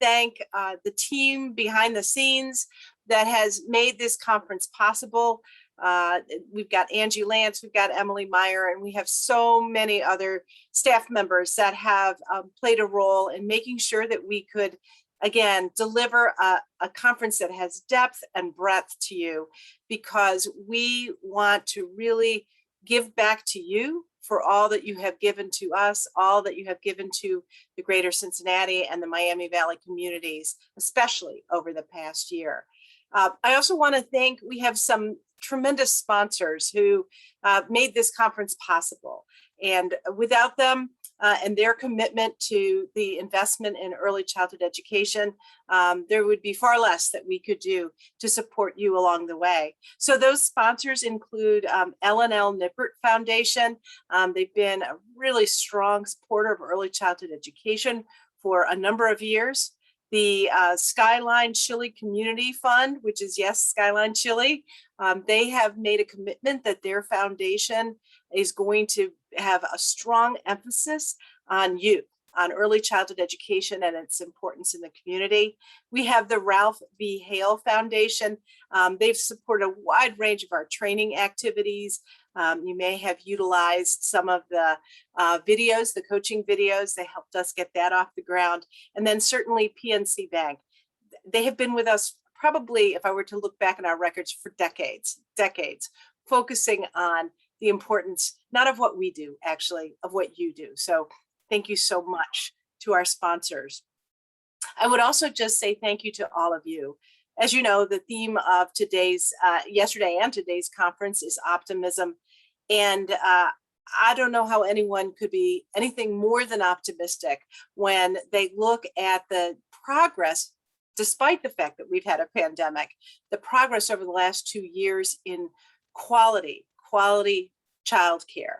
thank the team behind the scenes that has made this conference possible. We've got Angie Lance, we've got Emily Meyer, and we have so many other staff members that have played a role in making sure that we could, again, deliver a conference that has depth and breadth to you, because we want to really give back to you for all that you have given to us, all that you have given to the greater Cincinnati and the Miami Valley communities, especially over the past year. I also want to thank, we have some tremendous sponsors who made this conference possible. And without them and their commitment to the investment in early childhood education, there would be far less that we could do to support you along the way. So those sponsors include L&L Nippert Foundation. They've been a really strong supporter of early childhood education for a number of years. The Skyline Chili Community Fund, which is, yes, Skyline Chili, they have made a commitment that their foundation is going to have a strong emphasis on youth, on early childhood education and its importance in the community. We have the Ralph V. Hale Foundation. They've supported a wide range of our training activities. You may have utilized some of the videos, the coaching videos. They helped us get that off the ground. And then certainly PNC Bank. They have been with us probably, if I were to look back in our records, for decades, focusing on the importance, not of what we do, actually, of what you do. So thank you so much to our sponsors. I would also just say thank you to all of you. As you know, the theme of today's, yesterday and today's conference is optimism. And I don't know how anyone could be anything more than optimistic when they look at the progress, despite the fact that we've had a pandemic, the progress over the last 2 years in quality childcare.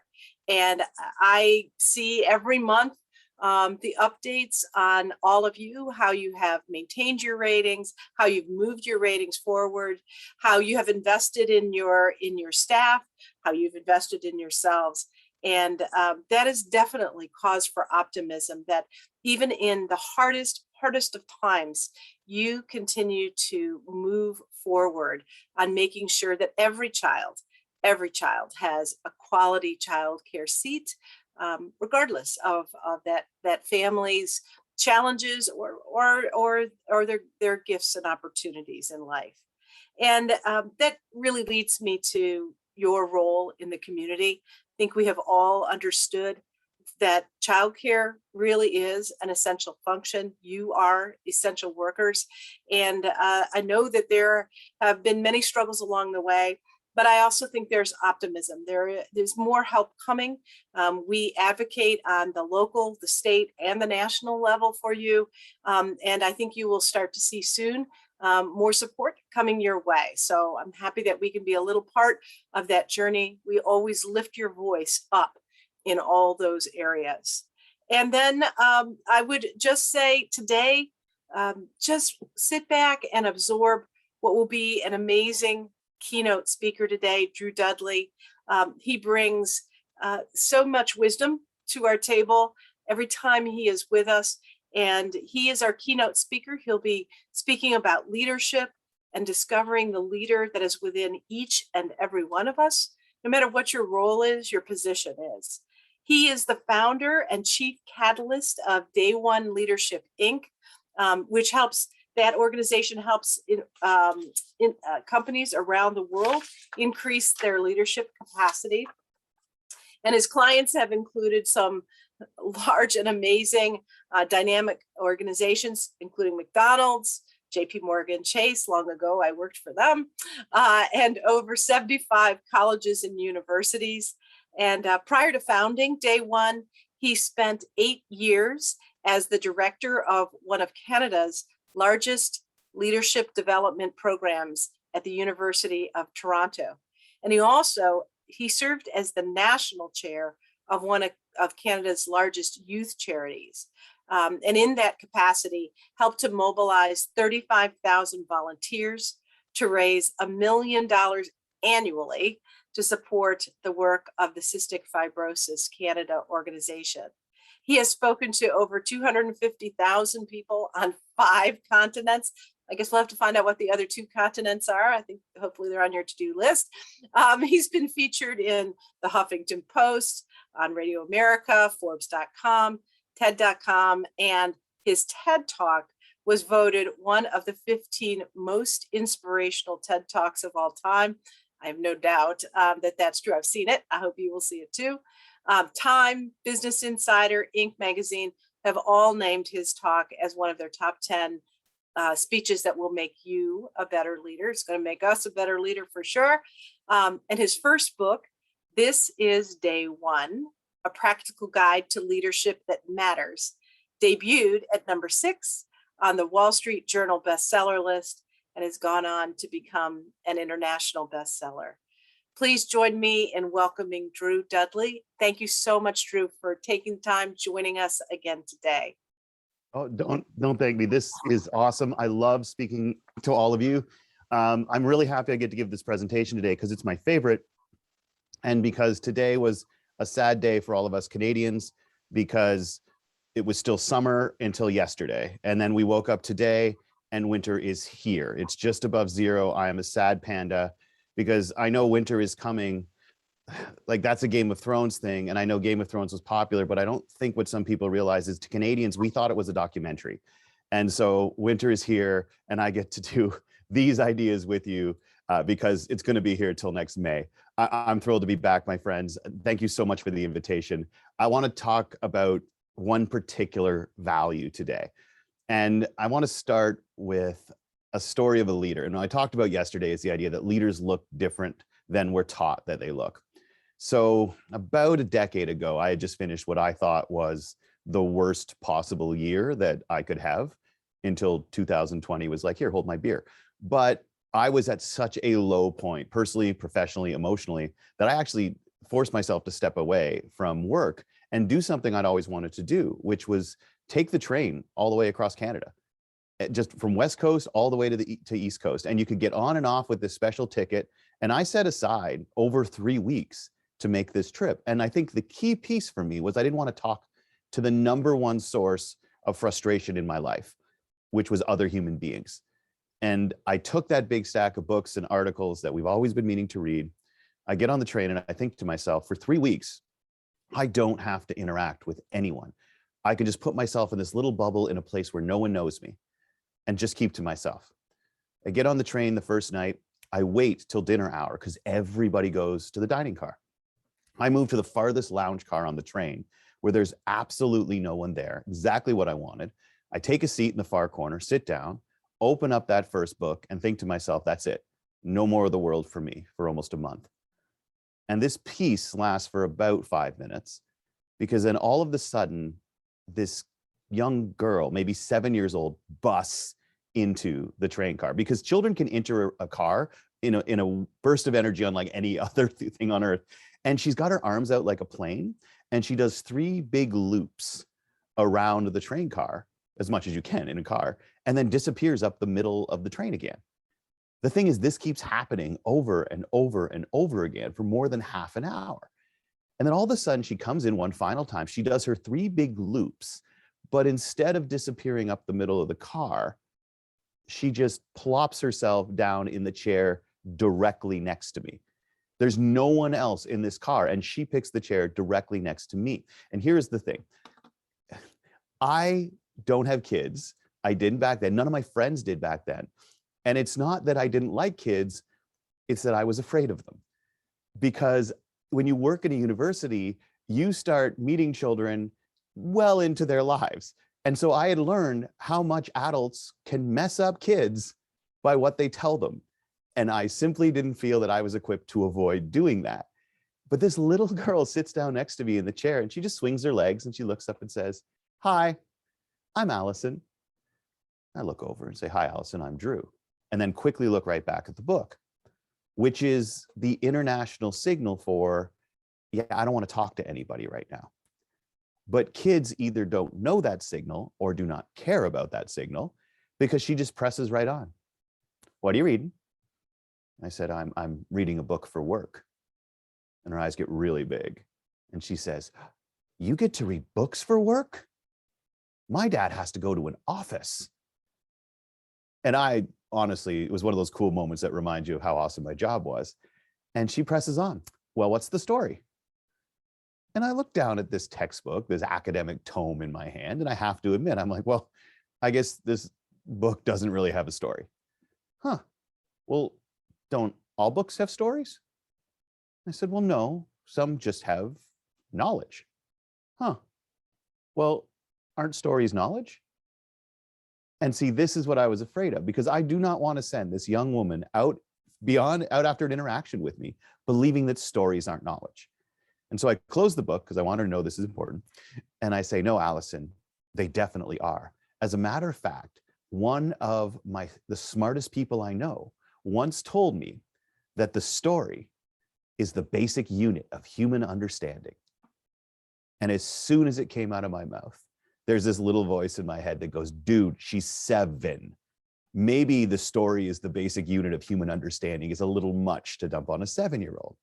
And I see every month the updates on all of you, how you have maintained your ratings, how you've moved your ratings forward, how you have invested in your staff, how you've invested in yourselves. And that is definitely cause for optimism, that even in the hardest of times, you continue to move forward on making sure that every child has a quality child care seat, regardless of that family's challenges or their gifts and opportunities in life. And that really leads me to your role in the community. I think we have all understood that childcare really is an essential function. You are essential workers. And I know that there have been many struggles along the way, but I also think there's optimism. There's more help coming. We advocate on the local, the state, and the national level for you. And I think you will start to see soon more support coming your way. So I'm happy that we can be a little part of that journey. We always lift your voice up in all those areas. And then I would just say today, just sit back and absorb what will be an amazing keynote speaker today, Drew Dudley. He brings so much wisdom to our table every time he is with us. And he is our keynote speaker. He'll be speaking about leadership and discovering the leader that is within each and every one of us, no matter what your role is, your position is. He is the founder and chief catalyst of Day One Leadership, Inc., which helps, that organization helps in companies around the world increase their leadership capacity. And his clients have included some large and amazing dynamic organizations, including McDonald's, JP Morgan Chase. Long ago, I worked for them, and over 75 colleges and universities. And prior to founding Day One, he spent 8 years as the director of one of Canada's largest leadership development programs at the University of Toronto. And he served as the national chair of one of Canada's largest youth charities. And in that capacity, helped to mobilize 35,000 volunteers to raise $1 million annually to support the work of the Cystic Fibrosis Canada organization. He has spoken to over 250,000 people on 5 continents. I guess we'll have to find out what the other 2 continents are. I think hopefully they're on your to-do list. He's been featured in the Huffington Post, on Radio America, Forbes.com, TED.com, and his TED Talk was voted one of the 15 most inspirational TED Talks of all time. I have no doubt that that's true. I've seen it. I hope you will see it too. Time, Business Insider, Inc. magazine have all named his talk as one of their top 10 speeches that will make you a better leader. It's going to make us a better leader for sure. And his first book, This Is Day One, A Practical Guide to Leadership That Matters, debuted at number 6 on the Wall Street Journal bestseller list and has gone on to become an international bestseller. Please join me in welcoming Drew Dudley. Thank you so much, Drew, for taking time joining us again today. Oh, don't thank me. This is awesome. I love speaking to all of you. I'm really happy I get to give this presentation today because it's my favorite, and because today was a sad day for all of us Canadians because it was still summer until yesterday, and then we woke up today and winter is here. It's just above zero. I am a sad panda because I know winter is coming. Like, that's a Game of Thrones thing, and I know Game of Thrones was popular, but I don't think what some people realize is to Canadians, we thought it was a documentary. And so winter is here, and I get to do these ideas with you because it's going to be here till next May. I'm thrilled to be back, my friends. Thank you so much for the invitation. I want to talk about one particular value today. And I want to start with a story of a leader. And what I talked about yesterday is the idea that leaders look different than we're taught that they look. So about a decade ago, I had just finished what I thought was the worst possible year that I could have until 2020 was like, here, hold my beer. But I was at such a low point, personally, professionally, emotionally, that I actually forced myself to step away from work and do something I'd always wanted to do, which was take the train all the way across Canada, just from West Coast all the way to East Coast. And you could get on and off with this special ticket. And I set aside over 3 weeks to make this trip. And I think the key piece for me was I didn't want to talk to the number one source of frustration in my life, which was other human beings. And I took that big stack of books and articles that we've always been meaning to read. I get on the train and I think to myself, for 3 weeks, I don't have to interact with anyone. I can just put myself in this little bubble in a place where no one knows me and just keep to myself. I get on the train the first night. I wait till dinner hour because everybody goes to the dining car. I move to the farthest lounge car on the train where there's absolutely no one there, exactly what I wanted. I take a seat in the far corner, sit down, open up that first book and think to myself, that's it. No more of the world for me for almost a month. And this piece lasts for about 5 minutes because then all of a sudden, this young girl, maybe 7 years old, busts into the train car because children can enter a car in a burst of energy unlike any other thing on earth. And she's got her arms out like a plane and she does 3 big loops around the train car, as much as you can in a car, and then disappears up the middle of the train again. The thing is, this keeps happening over and over and over again for more than half an hour. And then all of a sudden she comes in one final time, she does her 3 big loops, but instead of disappearing up the middle of the car, she just plops herself down in the chair directly next to me. There's no one else in this car, and she picks the chair directly next to me. And here's the thing. I don't have kids. I didn't back then. None of my friends did back then. And it's not that I didn't like kids, it's that I was afraid of them. Because when you work in a university, you start meeting children well into their lives. And so I had learned how much adults can mess up kids by what they tell them. And I simply didn't feel that I was equipped to avoid doing that. But this little girl sits down next to me in the chair and she just swings her legs and she looks up and says, "Hi, I'm Allison." I look over and say, "Hi, Allison, I'm Drew." And then quickly look right back at the book, which is the international signal for, yeah, I don't want to talk to anybody right now. But kids either don't know that signal or do not care about that signal because she just presses right on. "What are you reading?" I said, I'm reading a book for work. And her eyes get really big. And she says, You get to read books for work? My dad has to go to an office. And I honestly, it was one of those cool moments that remind you of how awesome my job was. And she presses on, well, what's the story? And I look down at this textbook, this academic tome in my hand, and I have to admit, I'm like, well, I guess this book doesn't really have a story. Huh. Well, don't all books have stories? I said, well, no, some just have knowledge. Huh. Well, aren't stories knowledge? And see, this is what I was afraid of, because I do not want to send this young woman out after an interaction with me, believing that stories aren't knowledge. And so I close the book because I want her to know this is important. And I say, no, Allison, they definitely are. As a matter of fact, one of the smartest people I know once told me that the story is the basic unit of human understanding. And as soon as it came out of my mouth, there's this little voice in my head that goes, dude, she's 7. Maybe the story is the basic unit of human understanding is a little much to dump on a 7-year-old.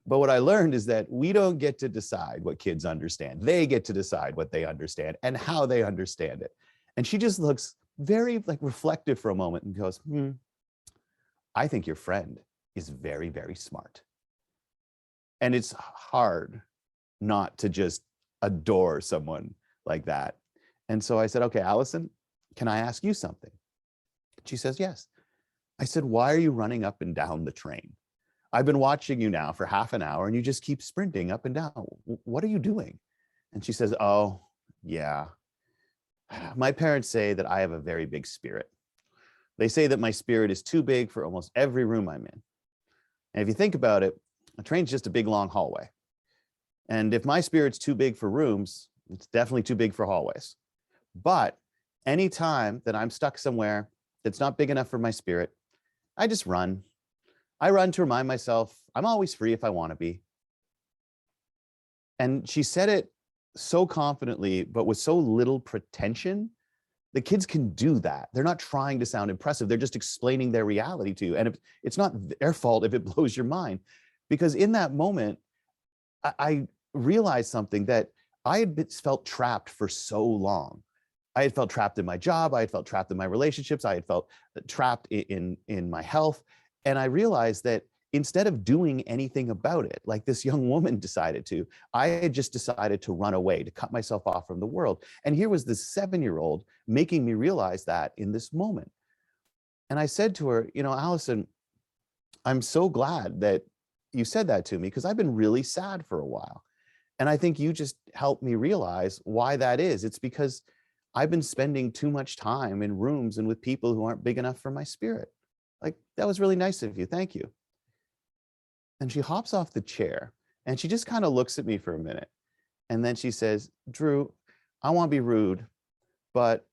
But what I learned is that we don't get to decide what kids understand. They get to decide what they understand and how they understand it. And she just looks very reflective for a moment and goes, I think your friend is very, very smart. And it's hard not to just adore someone like that. And so I said, okay, Allison, can I ask you something? She says, yes. I said, why are you running up and down the train? I've been watching you now for half an hour and you just keep sprinting up and down. What are you doing? And she says, oh, yeah. My parents say that I have a very big spirit. They say that my spirit is too big for almost every room I'm in. And if you think about it, a train's just a big, long hallway. And if my spirit's too big for rooms, it's definitely too big for hallways. But anytime that I'm stuck somewhere that's not big enough for my spirit, I just run. I run to remind myself I'm always free if I want to be. And she said it so confidently, but with so little pretension. The kids can do that. They're not trying to sound impressive. They're just explaining their reality to you. And it's not their fault if it blows your mind. Because in that moment, I realized something that I had felt trapped for so long. I had felt trapped in my job. I had felt trapped in my relationships. I had felt trapped in my health. And I realized that instead of doing anything about it, like this young woman decided to, I had just decided to run away, to cut myself off from the world. And here was this 7-year-old making me realize that in this moment. And I said to her, Allison, I'm so glad that you said that to me because I've been really sad for a while. And I think you just helped me realize why that is. It's because I've been spending too much time in rooms and with people who aren't big enough for my spirit. Like, that was really nice of you. Thank you. And she hops off the chair and she just kind of looks at me for a minute. And then she says, Drew, I won't be rude, but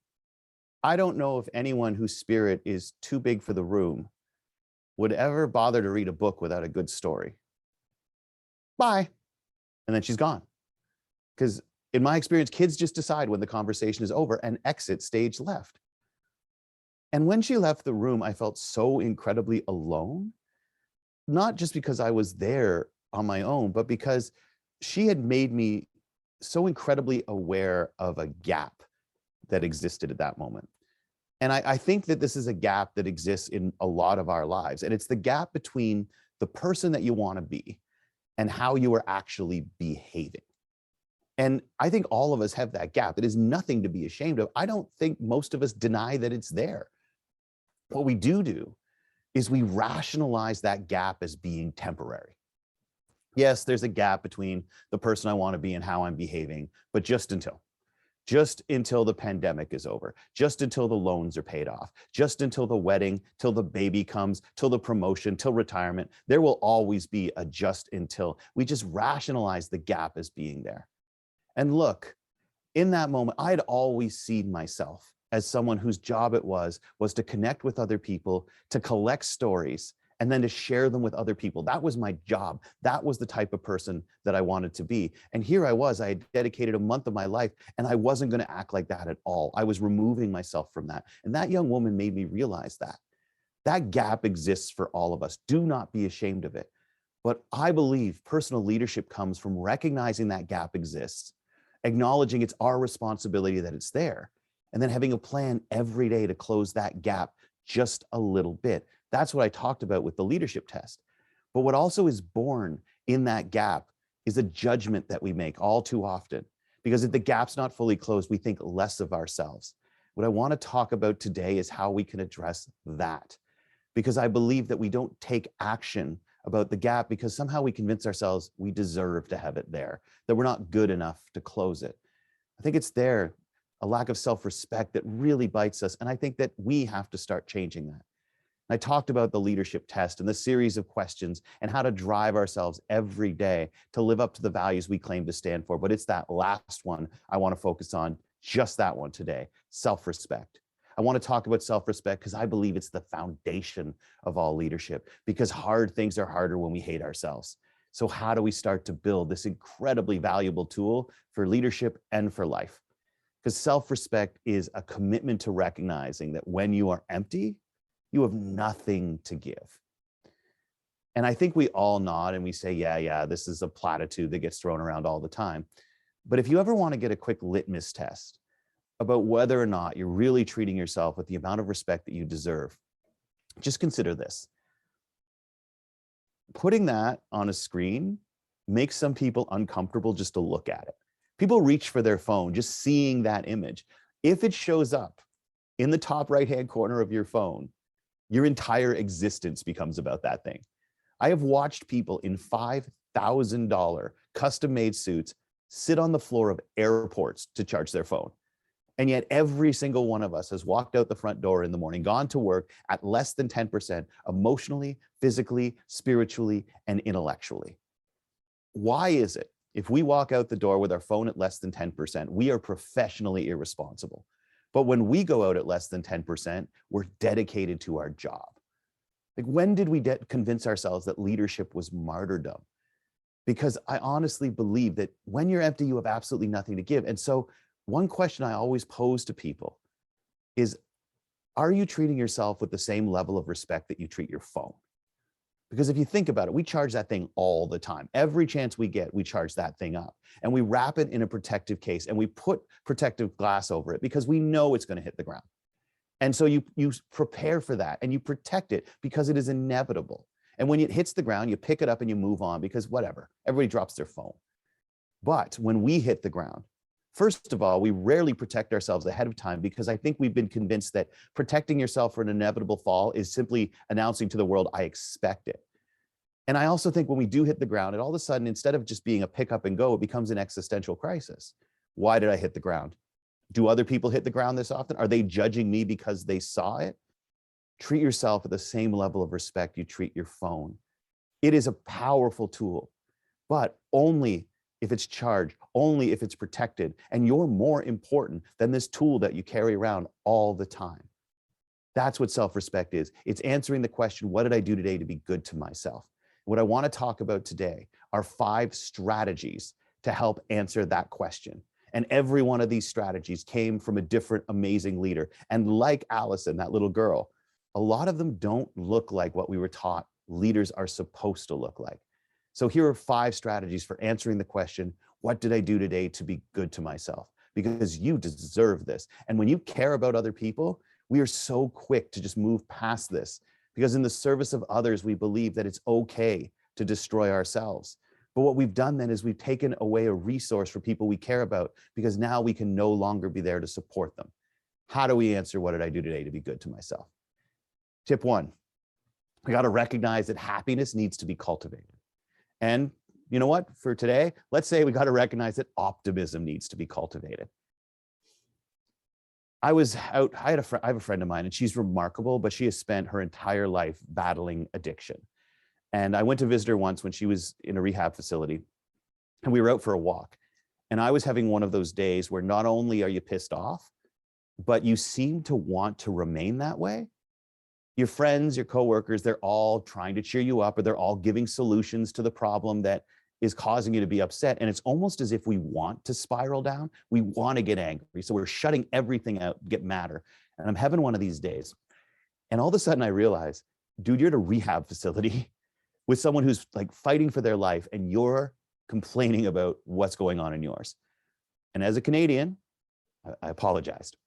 I don't know if anyone whose spirit is too big for the room would ever bother to read a book without a good story. Bye. And then she's gone. Because in my experience, kids just decide when the conversation is over and exit stage left. And when she left the room, I felt so incredibly alone, not just because I was there on my own, but because she had made me so incredibly aware of a gap that existed at that moment. And I think that this is a gap that exists in a lot of our lives. And it's the gap between the person that you want to be and how you are actually behaving. And I think all of us have that gap. It is nothing to be ashamed of. I don't think most of us deny that it's there. What we do is we rationalize that gap as being temporary. Yes, there's a gap between the person I want to be and how I'm behaving, but just until the pandemic is over, just until the loans are paid off, just until the wedding, till the baby comes, till the promotion, till retirement, there will always be a just until. We just rationalize the gap as being there. And look, in that moment, I had always seen myself as someone whose job it was to connect with other people, to collect stories, and then to share them with other people. That was my job. That was the type of person that I wanted to be. And here I was, I had dedicated a month of my life and I wasn't going to act like that at all. I was removing myself from that. And that young woman made me realize that. That gap exists for all of us. Do not be ashamed of it. But I believe personal leadership comes from recognizing that gap exists, acknowledging it's our responsibility that it's there, and then having a plan every day to close that gap just a little bit. That's what I talked about with the leadership test. But what also is born in that gap is a judgment that we make all too often. Because if the gap's not fully closed, we think less of ourselves. What I want to talk about today is how we can address that. Because I believe that we don't take action about the gap because somehow we convince ourselves we deserve to have it there, that we're not good enough to close it. I think it's there, a lack of self-respect that really bites us. And I think that we have to start changing that. I talked about the leadership test and the series of questions and how to drive ourselves every day to live up to the values we claim to stand for. But it's that last one I want to focus on, just that one today, self-respect. I want to talk about self-respect because I believe it's the foundation of all leadership, because hard things are harder when we hate ourselves. So how do we start to build this incredibly valuable tool for leadership and for life? Because self-respect is a commitment to recognizing that when you are empty, you have nothing to give. And I think we all nod and we say, yeah, this is a platitude that gets thrown around all the time. But if you ever want to get a quick litmus test about whether or not you're really treating yourself with the amount of respect that you deserve, just consider this. Putting that on a screen makes some people uncomfortable just to look at it. People reach for their phone just seeing that image. If it shows up in the top right-hand corner of your phone, your entire existence becomes about that thing. I have watched people in $5,000 custom-made suits sit on the floor of airports to charge their phone. And yet every single one of us has walked out the front door in the morning, gone to work at less than 10% emotionally, physically, spiritually, and intellectually. Why is it if we walk out the door with our phone at less than 10%, we are professionally irresponsible? But when we go out at less than 10%, we're dedicated to our job. Like, when did we convince ourselves that leadership was martyrdom? Because I honestly believe that when you're empty, you have absolutely nothing to give. And so one question I always pose to people is, are you treating yourself with the same level of respect that you treat your phone? Because if you think about it, we charge that thing all the time. Every chance we get, we charge that thing up. And we wrap it in a protective case and we put protective glass over it because we know it's going to hit the ground. And so you prepare for that and you protect it because it is inevitable. And when it hits the ground, you pick it up and you move on because whatever, everybody drops their phone. But when we hit the ground, first of all, we rarely protect ourselves ahead of time because I think we've been convinced that protecting yourself for an inevitable fall is simply announcing to the world, I expect it. And I also think when we do hit the ground, and all of a sudden, instead of just being a pick up and go, it becomes an existential crisis. Why did I hit the ground? Do other people hit the ground this often? Are they judging me because they saw it? Treat yourself with the same level of respect you treat your phone. It is a powerful tool, but only if it's charged, only if it's protected, and you're more important than this tool that you carry around all the time. That's what self-respect is. It's answering the question, what did I do today to be good to myself? What I want to talk about today are 5 strategies to help answer that question. And every one of these strategies came from a different amazing leader. And like Allison, that little girl, a lot of them don't look like what we were taught leaders are supposed to look like. So here are 5 strategies for answering the question, what did I do today to be good to myself? Because you deserve this. And when you care about other people, we are so quick to just move past this because in the service of others, we believe that it's okay to destroy ourselves. But what we've done then is we've taken away a resource for people we care about because now we can no longer be there to support them. How do we answer, what did I do today to be good to myself? Tip 1, we got to recognize that happiness needs to be cultivated. And you know what, for today, let's say we got to recognize that optimism needs to be cultivated. I have a friend of mine and she's remarkable, but she has spent her entire life battling addiction. And I went to visit her once when she was in a rehab facility and we were out for a walk. And I was having one of those days where not only are you pissed off, but you seem to want to remain that way. Your friends, your coworkers, they're all trying to cheer you up, or they're all giving solutions to the problem that is causing you to be upset. And it's almost as if we want to spiral down. We want to get angry. So we're shutting everything out, get madder. And I'm having one of these days. And all of a sudden I realize, dude, you're at a rehab facility with someone who's like fighting for their life and you're complaining about what's going on in yours. And as a Canadian, I apologized.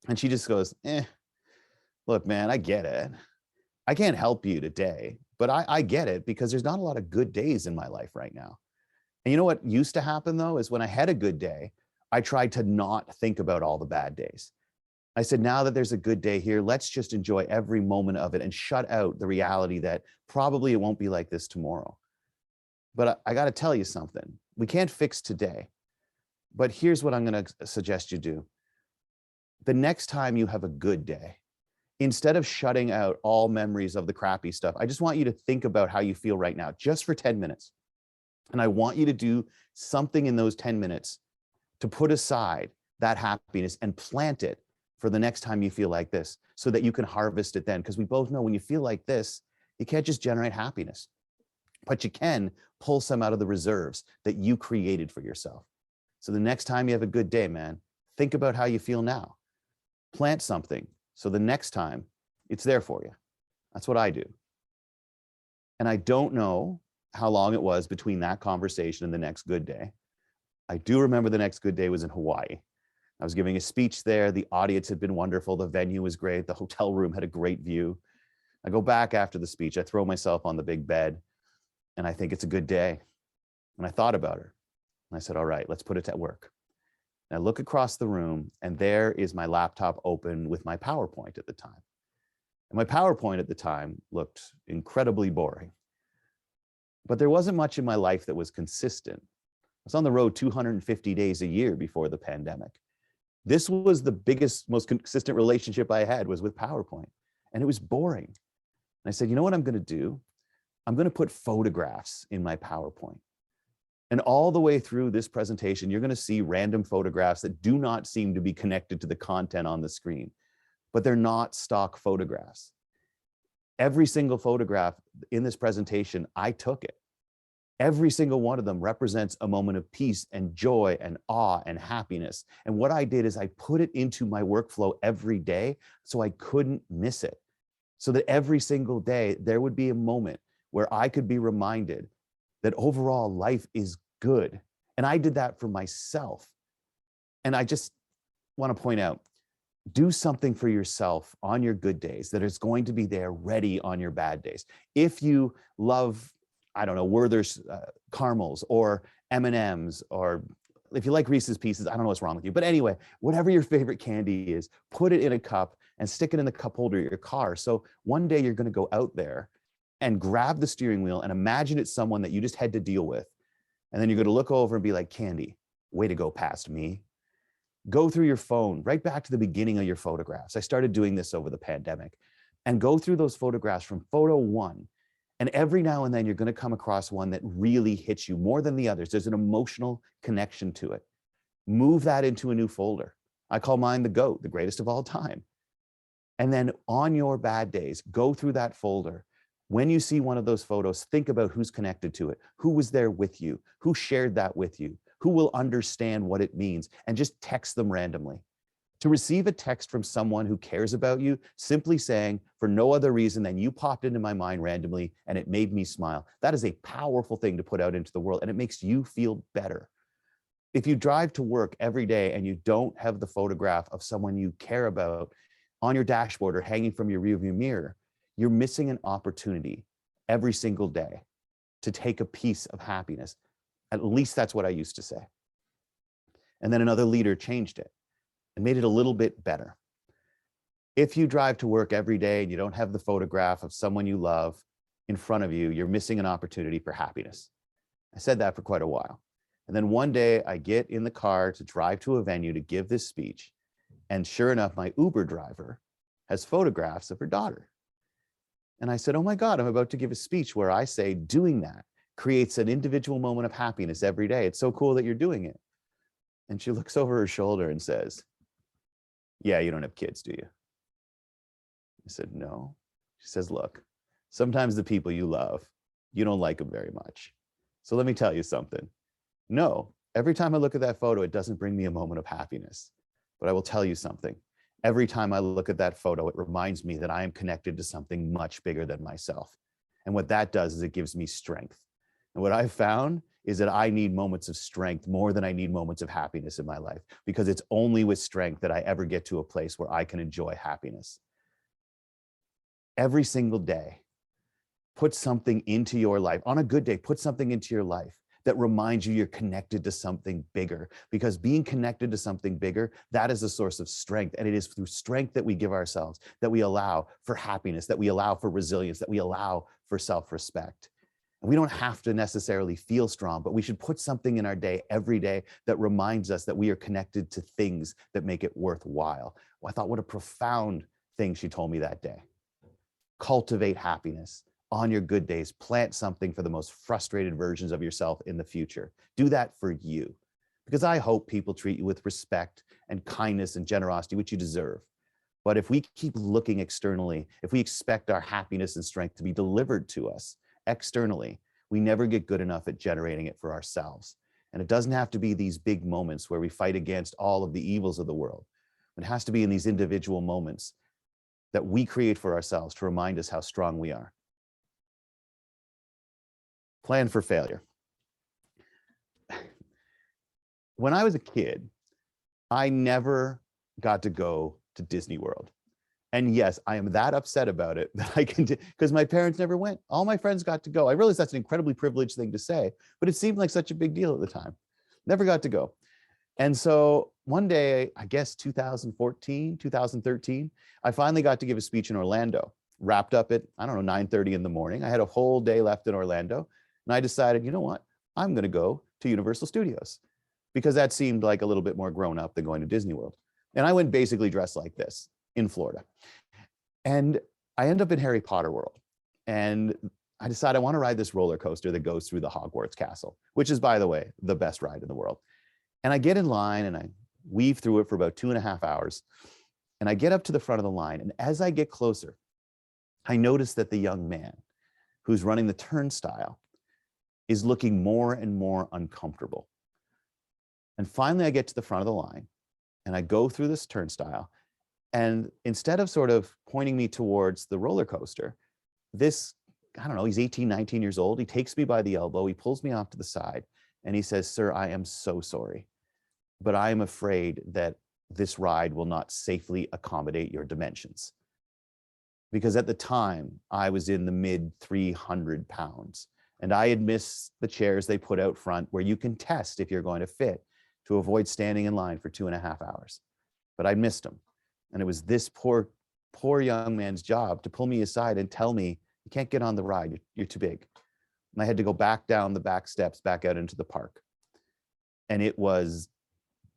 And she just goes, look, man, I get it. I can't help you today, but I get it because there's not a lot of good days in my life right now. And you know what used to happen though, is when I had a good day, I tried to not think about all the bad days. I said, now that there's a good day here, let's just enjoy every moment of it and shut out the reality that probably it won't be like this tomorrow. But I got to tell you something. We can't fix today. But here's what I'm going to suggest you do. The next time you have a good day, instead of shutting out all memories of the crappy stuff, I just want you to think about how you feel right now, just for 10 minutes. And I want you to do something in those 10 minutes to put aside that happiness and plant it for the next time you feel like this, so that you can harvest it then. Because we both know when you feel like this, you can't just generate happiness, but you can pull some out of the reserves that you created for yourself. So the next time you have a good day, man, think about how you feel now. Plant something so the next time it's there for you. That's what I do. And I don't know how long it was between that conversation and the next good day. I do remember the next good day was in Hawaii. I was giving a speech there. The audience had been wonderful. The venue was great. The hotel room had a great view. I go back after the speech. I throw myself on the big bed and I think it's a good day. And I thought about her. And I said, all right, let's put it to work. And I look across the room and there is my laptop open with my PowerPoint at the time. And my PowerPoint at the time looked incredibly boring. But there wasn't much in my life that was consistent. I was on the road 250 days a year before the pandemic. This was the biggest, most consistent relationship I had was with PowerPoint. And it was boring. And I said, you know what I'm going to do? I'm going to put photographs in my PowerPoint. And all the way through this presentation, you're going to see random photographs that do not seem to be connected to the content on the screen, but they're not stock photographs. Every single photograph in this presentation, I took it. Every single one of them represents a moment of peace and joy and awe and happiness. And what I did is I put it into my workflow every day so I couldn't miss it. So that every single day there would be a moment where I could be reminded that overall life is good. And I did that for myself. And I just want to point out, do something for yourself on your good days that is going to be there ready on your bad days. If you love, I don't know, Werther's caramels or M&Ms, or if you like Reese's Pieces, I don't know what's wrong with you. But anyway, whatever your favorite candy is, put it in a cup and stick it in the cup holder of your car. So one day you're going to go out there and grab the steering wheel and imagine it's someone that you just had to deal with. And then you're going to look over and be like, Candy, way to go past me. Go through your phone, right back to the beginning of your photographs. I started doing this over the pandemic, and go through those photographs from photo one. And every now and then you're going to come across one that really hits you more than the others. There's an emotional connection to it. Move that into a new folder. I call mine the GOAT, the greatest of all time. And then on your bad days, go through that folder. When you see one of those photos, think about who's connected to it, who was there with you, who shared that with you, who will understand what it means, and just text them randomly. To receive a text from someone who cares about you, simply saying, for no other reason than you popped into my mind randomly and it made me smile, that is a powerful thing to put out into the world, and it makes you feel better. If you drive to work every day and you don't have the photograph of someone you care about on your dashboard or hanging from your rearview mirror, you're missing an opportunity every single day to take a piece of happiness. At least that's what I used to say. And then another leader changed it and made it a little bit better. If you drive to work every day and you don't have the photograph of someone you love in front of you, you're missing an opportunity for happiness. I said that for quite a while. And then one day I get in the car to drive to a venue to give this speech. And sure enough, my Uber driver has photographs of her daughter. And I said, oh my God, I'm about to give a speech where I say doing that creates an individual moment of happiness every day. It's so cool that you're doing it. And she looks over her shoulder and says, yeah, you don't have kids, do you? I said, no. She says, look, sometimes the people you love, you don't like them very much. So let me tell you something. No, every time I look at that photo, it doesn't bring me a moment of happiness. But I will tell you something. Every time I look at that photo, it reminds me that I am connected to something much bigger than myself. And what that does is it gives me strength. And what I've found is that I need moments of strength more than I need moments of happiness in my life, because it's only with strength that I ever get to a place where I can enjoy happiness. Every single day, put something into your life. On a good day, put something into your life that reminds you you're connected to something bigger, because being connected to something bigger, that is a source of strength. And it is through strength that we give ourselves, that we allow for happiness, that we allow for resilience, that we allow for self-respect. And we don't have to necessarily feel strong, but we should put something in our day every day that reminds us that we are connected to things that make it worthwhile. Well, I thought, what a profound thing she told me that day. Cultivate happiness. On your good days, plant something for the most frustrated versions of yourself in the future. Do that for you, because I hope people treat you with respect and kindness and generosity, which you deserve. But if we keep looking externally, if we expect our happiness and strength to be delivered to us externally, we never get good enough at generating it for ourselves. And it doesn't have to be these big moments where we fight against all of the evils of the world. It has to be in these individual moments that we create for ourselves to remind us how strong we are. Plan for failure. When I was a kid, I never got to go to Disney World. And yes, I am that upset about it that I can, because my parents never went. All my friends got to go. I realize that's an incredibly privileged thing to say, but it seemed like such a big deal at the time. Never got to go. And so one day, I guess 2014, 2013, I finally got to give a speech in Orlando, wrapped up at, I don't know, 9:30 in the morning. I had a whole day left in Orlando. And I decided, you know what? I'm going to go to Universal Studios, because that seemed like a little bit more grown up than going to Disney World. And I went basically dressed like this in Florida. And I end up in Harry Potter World. And I decide I want to ride this roller coaster that goes through the Hogwarts Castle, which is, by the way, the best ride in the world. And I get in line and I weave through it for about 2.5 hours. And I get up to the front of the line. And as I get closer, I notice that the young man who's running the turnstile is looking more and more uncomfortable. And finally, I get to the front of the line and I go through this turnstile. And instead of sort of pointing me towards the roller coaster, this, I don't know, he's 18, 19 years old. He takes me by the elbow. He pulls me off to the side and he says, "Sir, I am so sorry, but I am afraid that this ride will not safely accommodate your dimensions." Because at the time I was in the mid 300 pounds. And I had missed the chairs they put out front where you can test if you're going to fit, to avoid standing in line for 2.5 hours. But I missed them. And it was this poor young man's job to pull me aside and tell me, "You can't get on the ride, you're too big." And I had to go back down the back steps, back out into the park. And it was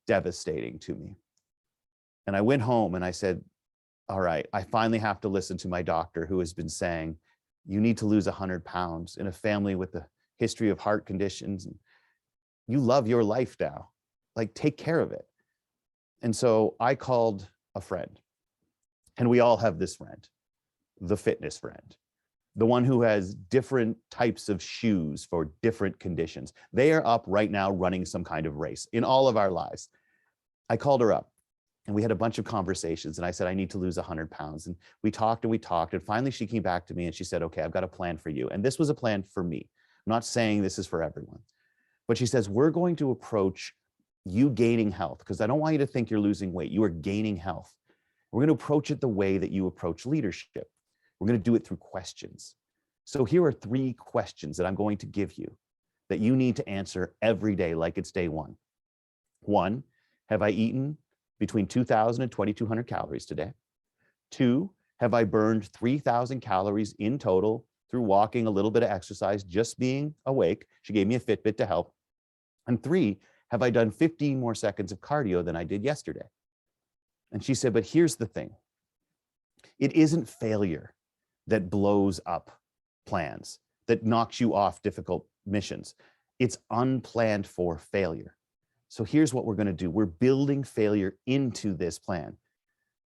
devastating to me. And I went home and I said, all right, I finally have to listen to my doctor, who has been saying, you need to lose 100 pounds in a family with a history of heart conditions. You love your life now, like, take care of it. And so I called a friend, and we all have this friend, the fitness friend, the one who has different types of shoes for different conditions. They are up right now running some kind of race in all of our lives. I called her up. And we had a bunch of conversations, and I said, I need to lose 100 pounds. And we talked and we talked. And finally she came back to me and she said, okay, I've got a plan for you. And this was a plan for me. I'm not saying this is for everyone, but she says, we're going to approach you gaining health, because I don't want you to think you're losing weight. You are gaining health. We're going to approach it the way that you approach leadership. We're going to do it through questions. So here are 3 questions that I'm going to give you that you need to answer every day like it's day one. 1, have I eaten between 2,000 and 2,200 calories today? 2, have I burned 3,000 calories in total through walking, a little bit of exercise, just being awake? She gave me a Fitbit to help. And 3, have I done 15 more seconds of cardio than I did yesterday? And she said, but here's the thing. It isn't failure that blows up plans, that knocks you off difficult missions. It's unplanned for failure. So here's what we're going to do. We're building failure into this plan.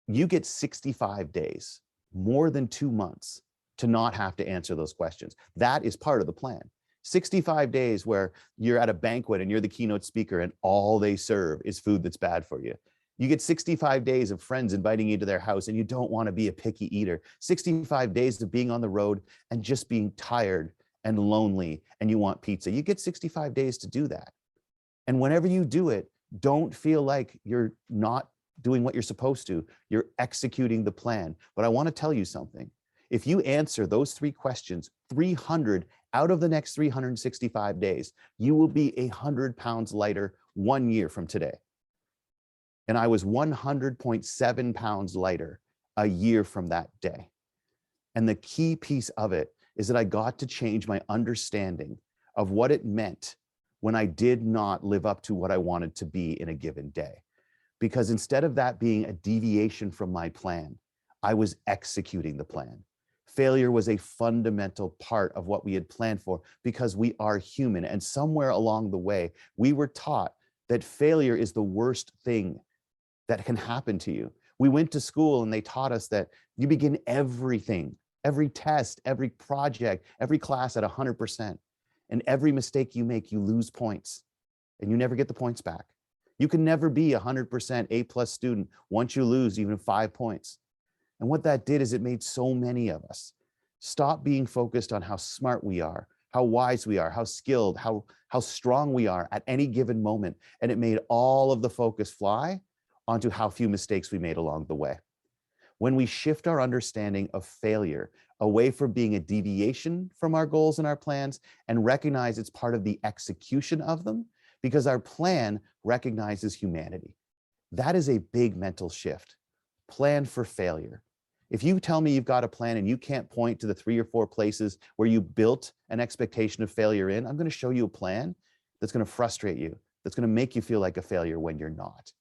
You get 65 days, more than 2 months, to not have to answer those questions. That is part of the plan. 65 days where you're at a banquet and you're the keynote speaker and all they serve is food that's bad for you. You get 65 days of friends inviting you to their house and you don't want to be a picky eater. 65 days of being on the road and just being tired and lonely and you want pizza. You get 65 days to do that. And whenever you do it, don't feel like you're not doing what you're supposed to. You're executing the plan. But I want to tell you something. If you answer those 3 questions, 300 out of the next 365 days, you will be 100 pounds lighter 1 year from today. And I was 100.7 pounds lighter a year from that day. And the key piece of it is that I got to change my understanding of what it meant when I did not live up to what I wanted to be in a given day. Because instead of that being a deviation from my plan, I was executing the plan. Failure was a fundamental part of what we had planned for because we are human. And somewhere along the way, we were taught that failure is the worst thing that can happen to you. We went to school and they taught us that you begin everything, every test, every project, every class at 100%. And every mistake you make, you lose points and you never get the points back. You can never be 100% A+ student once you lose even 5 points. And what that did is it made so many of us stop being focused on how smart we are, how wise we are, how skilled, how strong we are at any given moment. And it made all of the focus fly onto how few mistakes we made along the way. When we shift our understanding of failure away from being a deviation from our goals and our plans and recognize it's part of the execution of them, because our plan recognizes humanity. That is a big mental shift. Plan for failure. If you tell me you've got a plan and you can't point to the 3 or 4 places where you built an expectation of failure in, I'm going to show you a plan that's going to frustrate you, that's going to make you feel like a failure when you're not.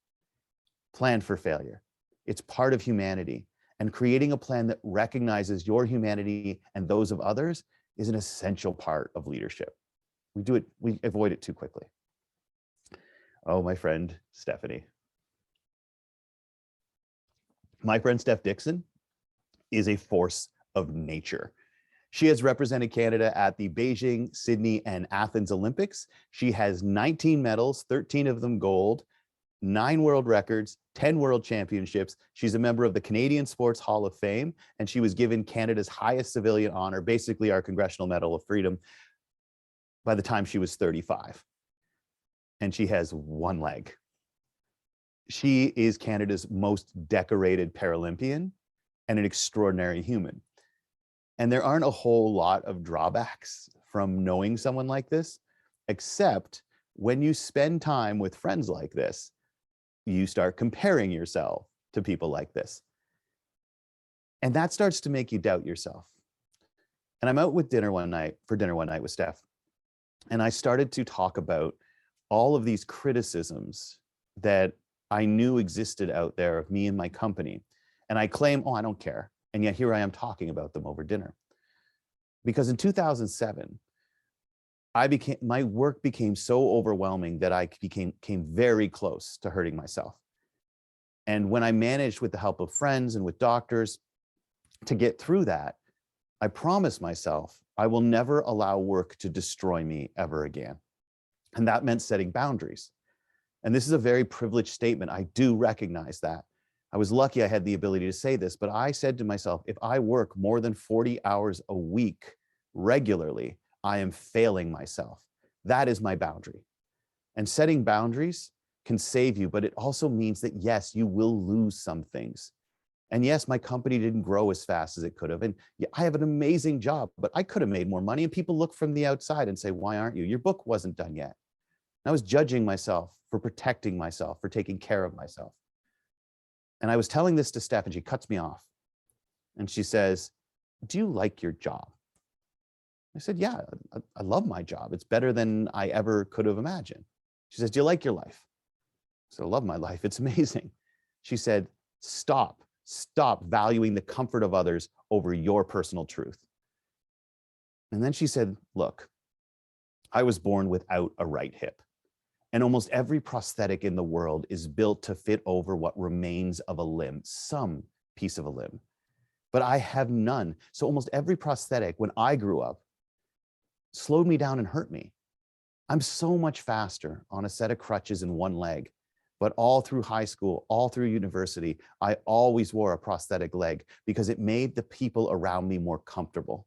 Plan for failure. It's part of humanity. And creating a plan that recognizes your humanity and those of others is an essential part of leadership. We avoid it too quickly. Oh, my friend, Stephanie. My friend Steph Dixon is a force of nature. She has represented Canada at the Beijing, Sydney, and Athens Olympics. She has 19 medals, 13 of them gold, 9 world records, 10 world championships. She's a member of the Canadian Sports Hall of Fame, and she was given Canada's highest civilian honor, basically our Congressional Medal of Freedom, by the time she was 35. And she has 1 leg. She is Canada's most decorated Paralympian and an extraordinary human. And there aren't a whole lot of drawbacks from knowing someone like this, except when you spend time with friends like this, you start comparing yourself to people like this. And that starts to make you doubt yourself. And I'm out with dinner one night with Steph. And I started to talk about all of these criticisms that I knew existed out there of me and my company. And I claim, oh, I don't care. And yet here I am talking about them over dinner. Because in 2007, my work became so overwhelming that I came very close to hurting myself. And when I managed with the help of friends and with doctors to get through that, I promised myself I will never allow work to destroy me ever again. And that meant setting boundaries. And this is a very privileged statement. I do recognize that. I was lucky I had the ability to say this, but I said to myself, if I work more than 40 hours a week regularly, I am failing myself. That is my boundary. And setting boundaries can save you, but it also means that yes, you will lose some things. And yes, my company didn't grow as fast as it could have. And I have an amazing job, but I could have made more money. And people look from the outside and say, why aren't you? Your book wasn't done yet. And I was judging myself for protecting myself, for taking care of myself. And I was telling this to Steph and she cuts me off. And she says, do you like your job? I said, yeah, I love my job. It's better than I ever could have imagined. She says, do you like your life? I said, I love my life. It's amazing. She said, stop valuing the comfort of others over your personal truth. And then she said, look, I was born without a right hip. And almost every prosthetic in the world is built to fit over what remains of a limb, some piece of a limb. But I have none. So almost every prosthetic, when I grew up, slowed me down and hurt me. I'm so much faster on a set of crutches and 1 leg But all through high school, all through university, I always wore a prosthetic leg because it made the people around me more comfortable.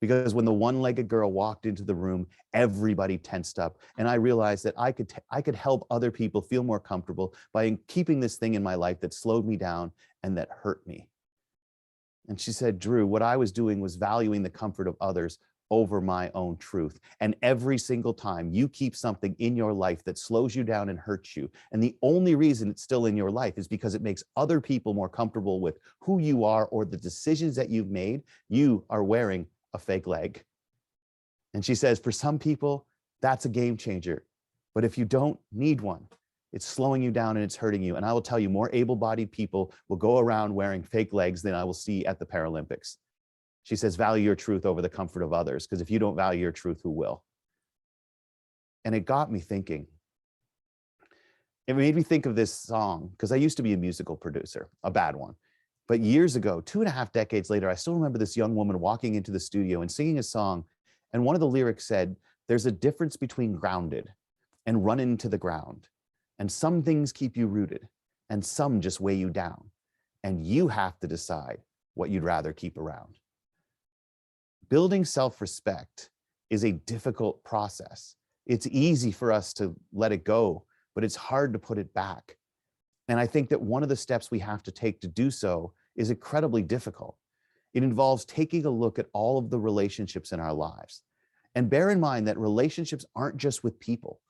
Because when the one-legged girl walked into the room, everybody tensed up. And I realized that I could help other people feel more comfortable by keeping this thing in my life that slowed me down and that hurt me. And she said, Drew, what I was doing was valuing the comfort of others over my own truth. And every single time you keep something in your life that slows you down and hurts you, and the only reason it's still in your life is because it makes other people more comfortable with who you are or the decisions that you've made, you are wearing a fake leg. And she says, for some people, that's a game changer. But if you don't need one, it's slowing you down and it's hurting you. And I will tell you, more able-bodied people will go around wearing fake legs than I will see at the Paralympics. She says, value your truth over the comfort of others, because if you don't value your truth, who will? And it got me thinking. It made me think of this song, because I used to be a musical producer, a bad one. But years ago, 2.5 decades later, I still remember this young woman walking into the studio and singing a song. And one of the lyrics said, there's a difference between grounded and run into the ground. And some things keep you rooted and some just weigh you down. And you have to decide what you'd rather keep around. Building self-respect is a difficult process. It's easy for us to let it go, but it's hard to put it back. And I think that one of the steps we have to take to do so is incredibly difficult. It involves taking a look at all of the relationships in our lives. And bear in mind that relationships aren't just with people.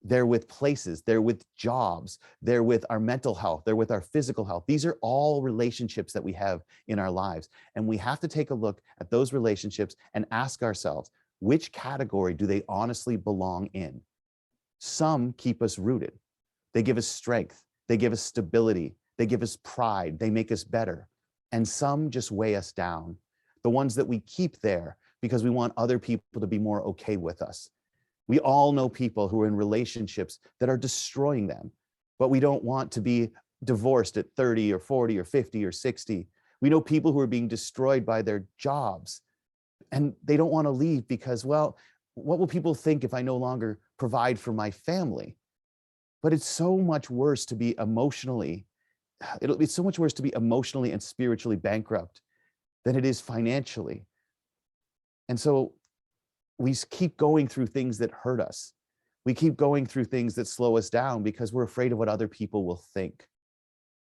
They're with places, they're with jobs, they're with our mental health, they're with our physical health. These are all relationships that we have in our lives. And we have to take a look at those relationships and ask ourselves, which category do they honestly belong in? Some keep us rooted. They give us strength. They give us stability. They give us pride. They make us better. And some just weigh us down. The ones that we keep there because we want other people to be more okay with us. We all know people who are in relationships that are destroying them, but we don't want to be divorced at 30 or 40 or 50 or 60. We know people who are being destroyed by their jobs and they don't want to leave because, well, what will people think if I no longer provide for my family? But it's so much worse to be emotionally, it's so much worse to be emotionally and spiritually bankrupt than it is financially. And so we keep going through things that hurt us. We keep going through things that slow us down because we're afraid of what other people will think.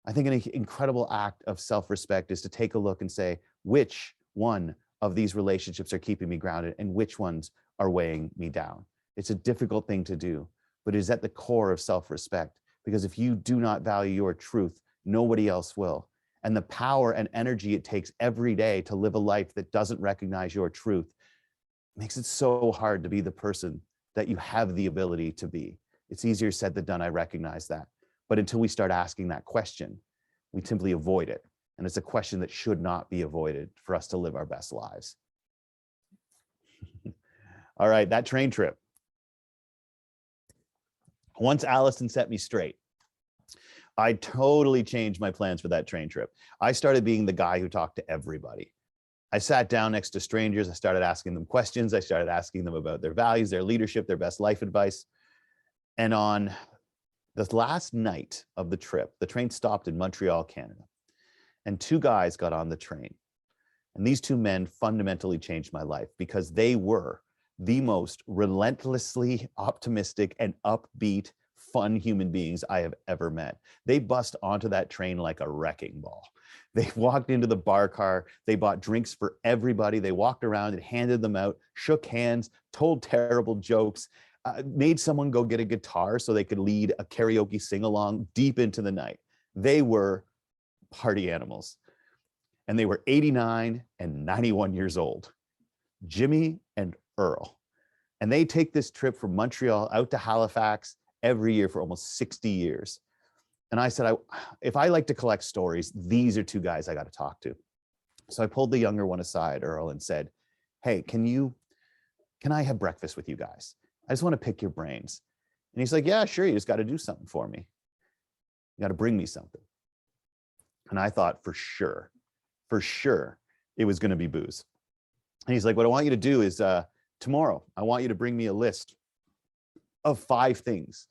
I think an incredible act of self-respect is to take a look and say, which one of these relationships are keeping me grounded and which ones are weighing me down? It's a difficult thing to do, but it is at the core of self-respect, because if you do not value your truth, nobody else will. And the power and energy it takes every day to live a life that doesn't recognize your truth makes it so hard to be the person that you have the ability to be. It's easier said than done, I recognize that. But until we start asking that question, we simply avoid it. And it's a question that should not be avoided for us to live our best lives. All right, that train trip. Once Allison set me straight, I totally changed my plans for that train trip. I started being the guy who talked to everybody. I sat down next to strangers. I started asking them questions. I started asking them about their values, their leadership, their best life advice. And on the last night of the trip, the train stopped in Montreal, Canada. And 2 guys got on the train. And these 2 men fundamentally changed my life because they were the most relentlessly optimistic and upbeat, fun human beings I have ever met. They bust onto that train like a wrecking ball. They walked into the bar car, they bought drinks for everybody, they walked around and handed them out, shook hands, told terrible jokes, made someone go get a guitar so they could lead a karaoke sing-along deep into the night. They were party animals. And they were 89 and 91 years old, Jimmy and Earl. And they take this trip from Montreal out to Halifax every year for almost 60 years. And I said, if I like to collect stories, these are 2 guys I got to talk to. So I pulled the younger one aside, Earl, and said, hey, can I have breakfast with you guys? I just want to pick your brains. And he's like, yeah, sure. You just got to do something for me. You got to bring me something. And I thought for sure, it was going to be booze. And he's like, what I want you to do is tomorrow, I want you to bring me a list of 5 things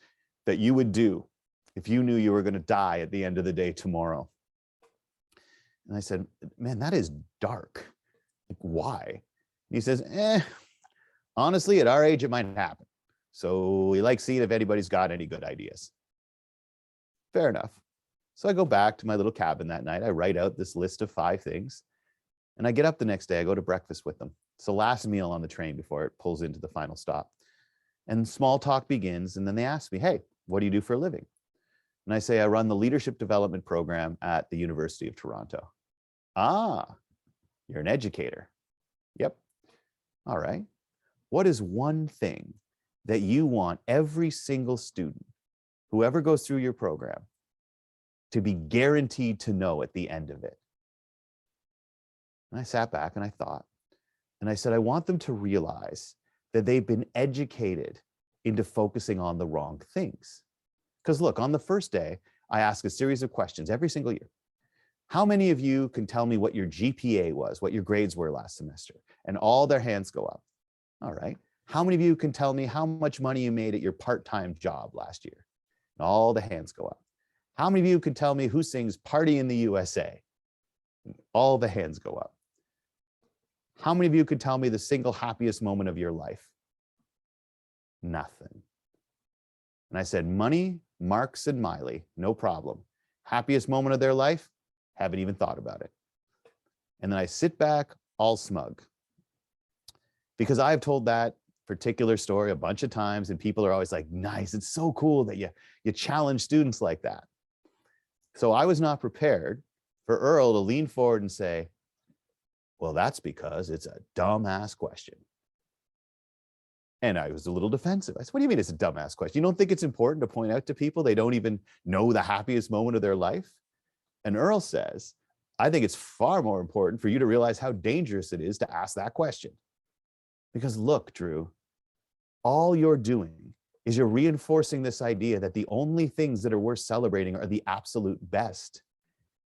that you would do if you knew you were going to die at the end of the day tomorrow? And I said, man, that is dark. Like, why? And he says, honestly, at our age, it might happen. So we like seeing if anybody's got any good ideas. Fair enough. So I go back to my little cabin that night. I write out this list of 5 things. And I get up the next day. I go to breakfast with them. It's the last meal on the train before it pulls into the final stop. And small talk begins. And then they ask me, hey, what do you do for a living? And I say, I run the leadership development program at the University of Toronto. Ah, you're an educator. Yep. All right. What is one thing that you want every single student, whoever goes through your program, to be guaranteed to know at the end of it? And I sat back and I thought, and I said, I want them to realize that they've been educated into focusing on the wrong things. Because look, on the first day, I ask a series of questions every single year. How many of you can tell me what your GPA was, what your grades were last semester? And all their hands go up. All right. How many of you can tell me how much money you made at your part-time job last year? And all the hands go up. How many of you can tell me who sings Party in the USA? And all the hands go up. How many of you could tell me the single happiest moment of your life? Nothing. And I said, money, Marx, and Miley, no problem. Happiest moment of their life? Haven't even thought about it. And then I sit back all smug, because I've told that particular story a bunch of times and people are always like, nice, it's so cool that you challenge students like that. So I was not prepared for Earl to lean forward and say, well, that's because it's a dumbass question. And I was a little defensive. I said, what do you mean it's a dumbass question? You don't think it's important to point out to people they don't even know the happiest moment of their life? And Earl says, I think it's far more important for you to realize how dangerous it is to ask that question. Because look, Drew, all you're doing is you're reinforcing this idea that the only things that are worth celebrating are the absolute best.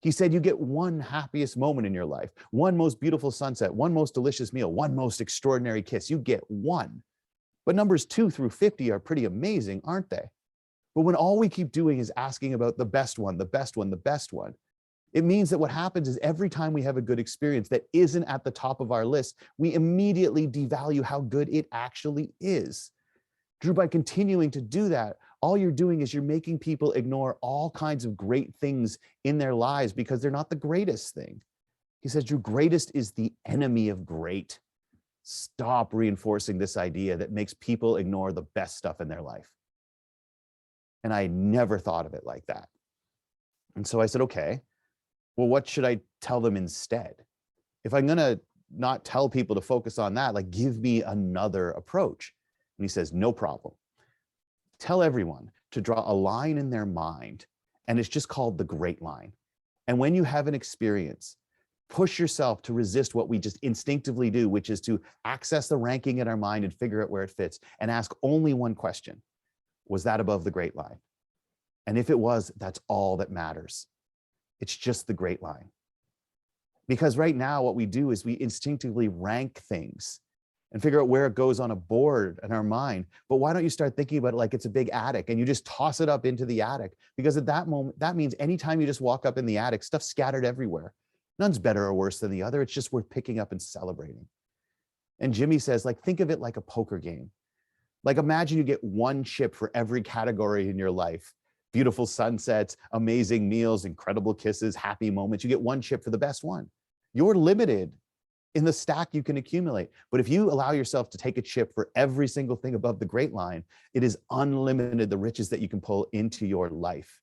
He said, you get one happiest moment in your life, one most beautiful sunset, one most delicious meal, one most extraordinary kiss. You get one. But numbers 2 through 50 are pretty amazing, aren't they? But when all we keep doing is asking about the best one, the best one, the best one, it means that what happens is every time we have a good experience that isn't at the top of our list, we immediately devalue how good it actually is. Drew, by continuing to do that, all you're doing is you're making people ignore all kinds of great things in their lives because they're not the greatest thing. He says, Drew, greatest is the enemy of great. Stop reinforcing this idea that makes people ignore the best stuff in their life. And I never thought of it like that. And so I said, okay, well, what should I tell them instead? If I'm gonna not tell people to focus on that, like, give me another approach. And he says, no problem. Tell everyone to draw a line in their mind, and it's just called the great line. And when you have an experience, push yourself to resist what we just instinctively do, which is to access the ranking in our mind and figure out where it fits and ask only one question. Was that above the great line? And if it was, that's all that matters. It's just the great line. Because right now what we do is we instinctively rank things and figure out where it goes on a board in our mind. But why don't you start thinking about it like it's a big attic and you just toss it up into the attic? Because at that moment, that means anytime you just walk up in the attic, stuff's scattered everywhere. None's better or worse than the other. It's just worth picking up and celebrating. And Jimmy says, like, think of it like a poker game. Like, imagine you get one chip for every category in your life. Beautiful sunsets, amazing meals, incredible kisses, happy moments. You get one chip for the best one. You're limited in the stack you can accumulate. But if you allow yourself to take a chip for every single thing above the great line, it is unlimited, the riches that you can pull into your life.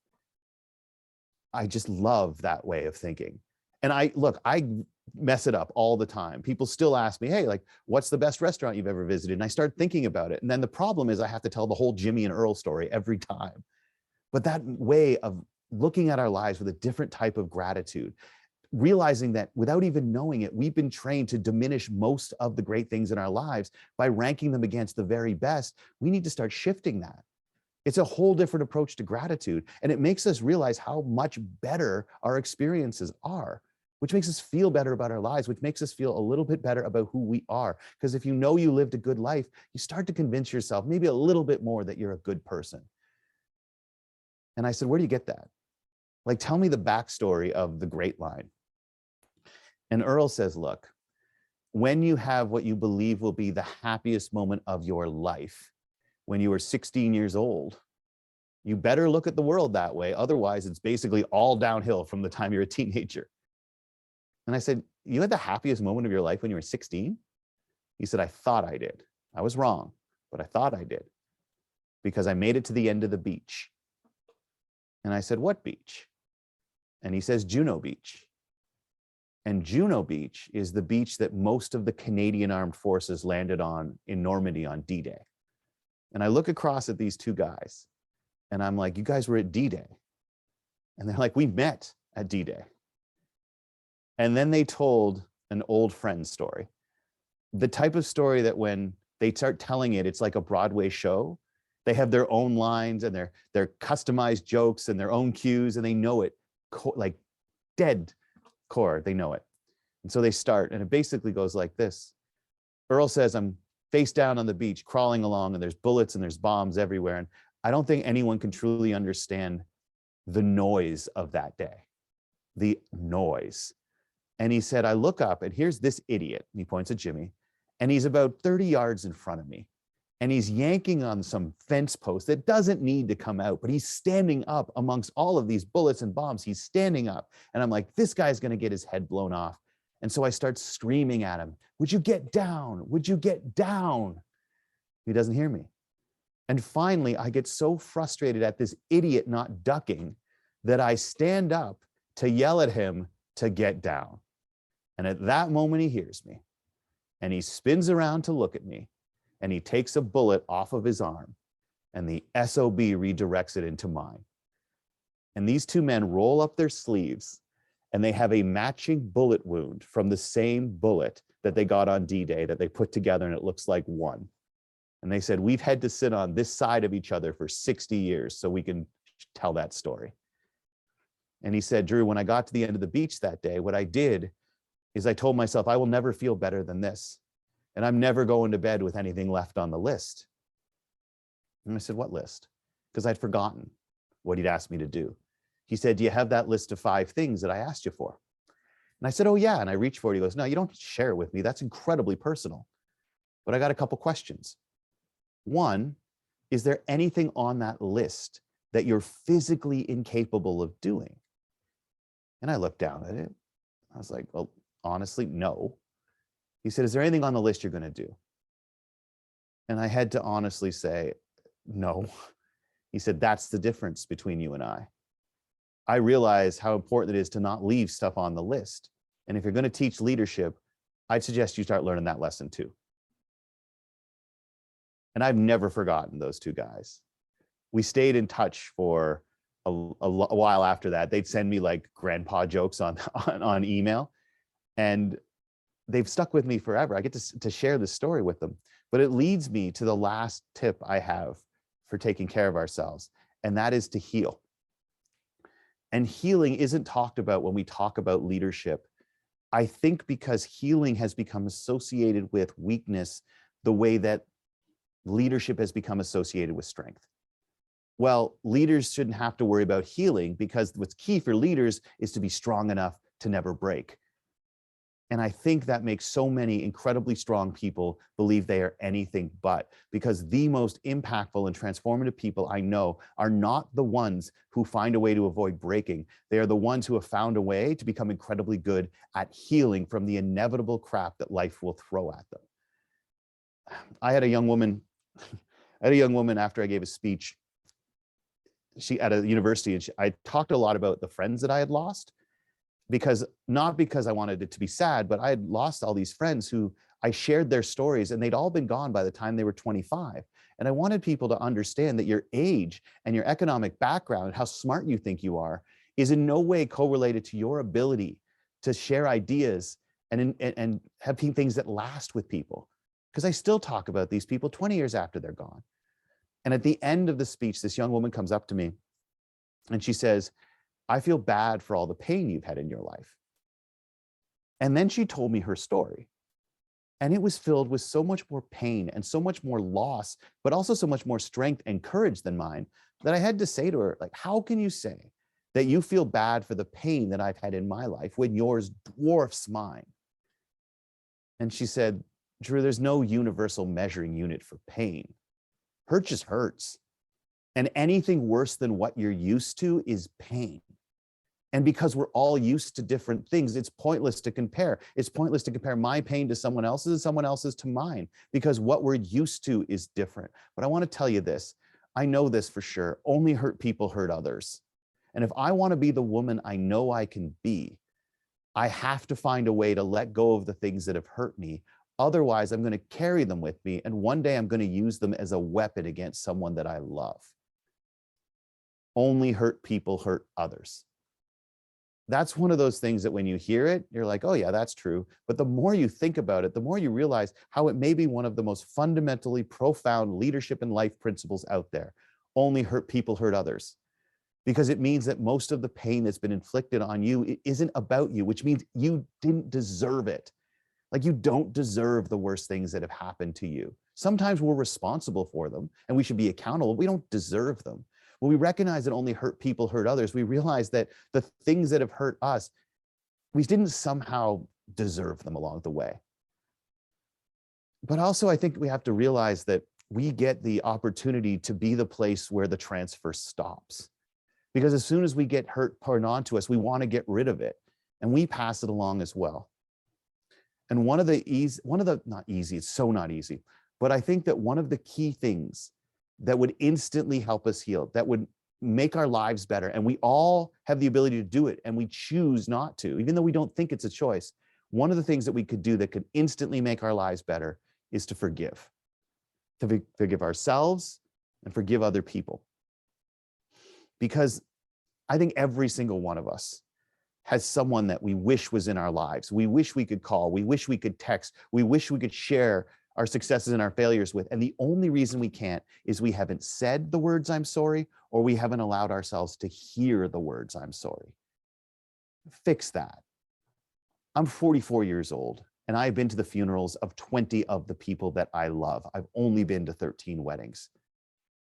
I just love that way of thinking. And I mess it up all the time. People still ask me, hey, like, what's the best restaurant you've ever visited? And I start thinking about it. And then the problem is I have to tell the whole Jimmy and Earl story every time. But that way of looking at our lives with a different type of gratitude, realizing that without even knowing it, we've been trained to diminish most of the great things in our lives by ranking them against the very best. We need to start shifting that. It's a whole different approach to gratitude. And it makes us realize how much better our experiences are, which makes us feel better about our lives, which makes us feel a little bit better about who we are. Because if you know you lived a good life, you start to convince yourself maybe a little bit more that you're a good person. And I said, where do you get that? Like, tell me the backstory of the Great Line. And Earl says, look, when you have what you believe will be the happiest moment of your life, when you were 16 years old, you better look at the world that way. Otherwise, it's basically all downhill from the time you're a teenager. And I said, you had the happiest moment of your life when you were 16? He said, I thought I did. I was wrong, but I thought I did because I made it to the end of the beach. And I said, what beach? And he says, Juno Beach. And Juno Beach is the beach that most of the Canadian Armed Forces landed on in Normandy on D-Day. And I look across at these two guys and I'm like, you guys were at D-Day. And they're like, we met at D-Day. And then they told an old friend story. The type of story that when they start telling it, it's like a Broadway show. They have their own lines and their customized jokes and their own cues, and they know it like dead core, they know it. And so they start, and it basically goes like this. Earl says, I'm face down on the beach, crawling along, and there's bullets and there's bombs everywhere. And I don't think anyone can truly understand the noise of that day, the noise. And he said, I look up and here's this idiot, and he points at Jimmy, and he's about 30 yards in front of me. And he's yanking on some fence post that doesn't need to come out, but he's standing up amongst all of these bullets and bombs. He's standing up. And I'm like, this guy's going to get his head blown off. And so I start screaming at him, would you get down? Would you get down? He doesn't hear me. And finally, I get so frustrated at this idiot not ducking that I stand up to yell at him to get down. And at that moment, he hears me. And he spins around to look at me. And he takes a bullet off of his arm, and the SOB redirects it into mine. And these two men roll up their sleeves, and they have a matching bullet wound from the same bullet that they got on D-Day that they put together, and it looks like one. And they said, we've had to sit on this side of each other for 60 years so we can tell that story. And he said, Drew, when I got to the end of the beach that day, what I did is I told myself, I will never feel better than this. And I'm never going to bed with anything left on the list. And I said, what list? Because I'd forgotten what he'd asked me to do. He said, do you have that list of 5 things that I asked you for? And I said, oh yeah. And I reached for it. He goes, no, you don't share it with me. That's incredibly personal. But I got a couple questions. One, is there anything on that list that you're physically incapable of doing? And I looked down at it. I was like, well, honestly, no. He said, is there anything on the list you're going to do? And I had to honestly say, no. He said, that's the difference between you and I. I realize how important it is to not leave stuff on the list. And if you're going to teach leadership, I'd suggest you start learning that lesson too. And I've never forgotten those two guys. We stayed in touch for a while after that. They'd send me like grandpa jokes on email. And they've stuck with me forever. I get to share this story with them. But it leads me to the last tip I have for taking care of ourselves, and that is to heal. And healing isn't talked about when we talk about leadership. I think because healing has become associated with weakness the way that leadership has become associated with strength. Well, leaders shouldn't have to worry about healing because what's key for leaders is to be strong enough to never break. And I think that makes so many incredibly strong people believe they are anything but, because the most impactful and transformative people I know are not the ones who find a way to avoid breaking. They are the ones who have found a way to become incredibly good at healing from the inevitable crap that life will throw at them. I had a young woman after I gave a speech, she at a university, and I talked a lot about the friends that I had lost. Not because I wanted it to be sad, but I had lost all these friends who I shared their stories and they'd all been gone by the time they were 25. And I wanted people to understand that your age and your economic background and how smart you think you are is in no way correlated to your ability to share ideas and have things that last with people. Because I still talk about these people 20 years after they're gone. And at the end of the speech, this young woman comes up to me and she says, I feel bad for all the pain you've had in your life. And then she told me her story. And it was filled with so much more pain and so much more loss, but also so much more strength and courage than mine. that I had to say to her, like, how can you say that you feel bad for the pain that I've had in my life when yours dwarfs mine? And she said, Drew, there's no universal measuring unit for pain. Hurt just hurts. And anything worse than what you're used to is pain. And because we're all used to different things, it's pointless to compare. It's pointless to compare my pain to someone else's and someone else's to mine, because what we're used to is different. But I want to tell you this. I know this for sure. Only hurt people hurt others. And if I want to be the woman I know I can be, I have to find a way to let go of the things that have hurt me. Otherwise, I'm going to carry them with me. And one day I'm going to use them as a weapon against someone that I love. Only hurt people hurt others. That's one of those things that when you hear it, you're like, oh yeah, that's true. But the more you think about it, the more you realize how it may be one of the most fundamentally profound leadership and life principles out there. Only hurt people hurt others. Because it means that most of the pain that's been inflicted on you, it isn't about you, which means you didn't deserve it. Like, you don't deserve the worst things that have happened to you. Sometimes we're responsible for them and we should be accountable. We don't deserve them. When we recognize that only hurt people hurt others, we realize that the things that have hurt us, we didn't somehow deserve them along the way. But also, I think we have to realize that we get the opportunity to be the place where the transfer stops. Because as soon as we get hurt poured onto us, we want to get rid of it, and we pass it along as well. And not easy, it's so not easy, but I think that one of the key things that would instantly help us heal, that would make our lives better, and we all have the ability to do it, and we choose not to, even though we don't think it's a choice. One of the things that we could do that could instantly make our lives better is to forgive ourselves and forgive other people. Because I think every single one of us has someone that we wish was in our lives. We wish we could call, we wish we could text, we wish we could share our successes and our failures with. And the only reason we can't is we haven't said the words "I'm sorry," or we haven't allowed ourselves to hear the words "I'm sorry." Fix that. I'm 44 years old, and I've been to the funerals of 20 of the people that I love. I've only been to 13 weddings.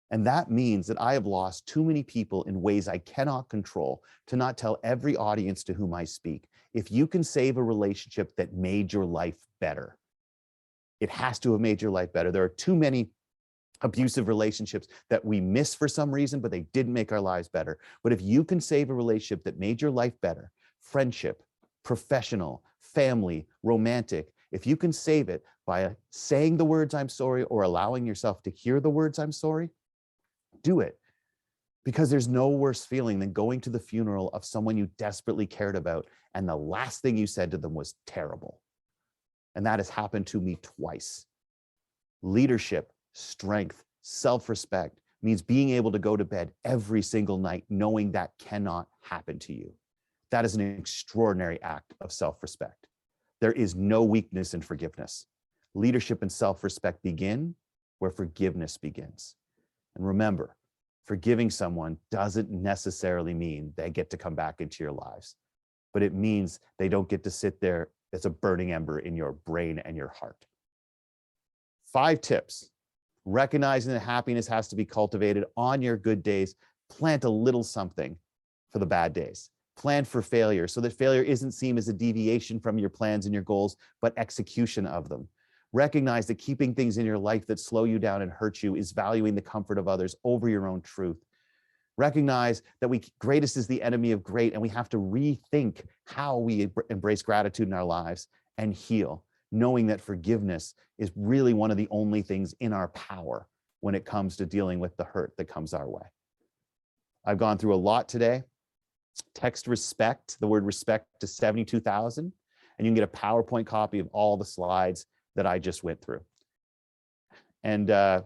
And that means that I have lost too many people in ways I cannot control to not tell every audience to whom I speak, if you can save a relationship that made your life better, it has to have made your life better. There are too many abusive relationships that we miss for some reason, but they didn't make our lives better. But if you can save a relationship that made your life better, friendship, professional, family, romantic, if you can save it by saying the words "I'm sorry" or allowing yourself to hear the words "I'm sorry," do it. Because there's no worse feeling than going to the funeral of someone you desperately cared about and the last thing you said to them was terrible. And that has happened to me twice. Leadership, strength, self-respect means being able to go to bed every single night knowing that cannot happen to you. That is an extraordinary act of self-respect. There is no weakness in forgiveness. Leadership and self-respect begin where forgiveness begins. And remember, forgiving someone doesn't necessarily mean they get to come back into your lives, but it means they don't get to sit there as a burning ember in your brain and your heart. 5 tips. Recognizing that happiness has to be cultivated on your good days. Plant a little something for the bad days. Plan for failure so that failure isn't seen as a deviation from your plans and your goals, but execution of them. Recognize that keeping things in your life that slow you down and hurt you is valuing the comfort of others over your own truth. Recognize that greatest is the enemy of great, and we have to rethink how we embrace gratitude in our lives and heal, knowing that forgiveness is really one of the only things in our power when it comes to dealing with the hurt that comes our way. I've gone through a lot today. Text respect, the word respect, to 72,000, and you can get a PowerPoint copy of all the slides that I just went through. And I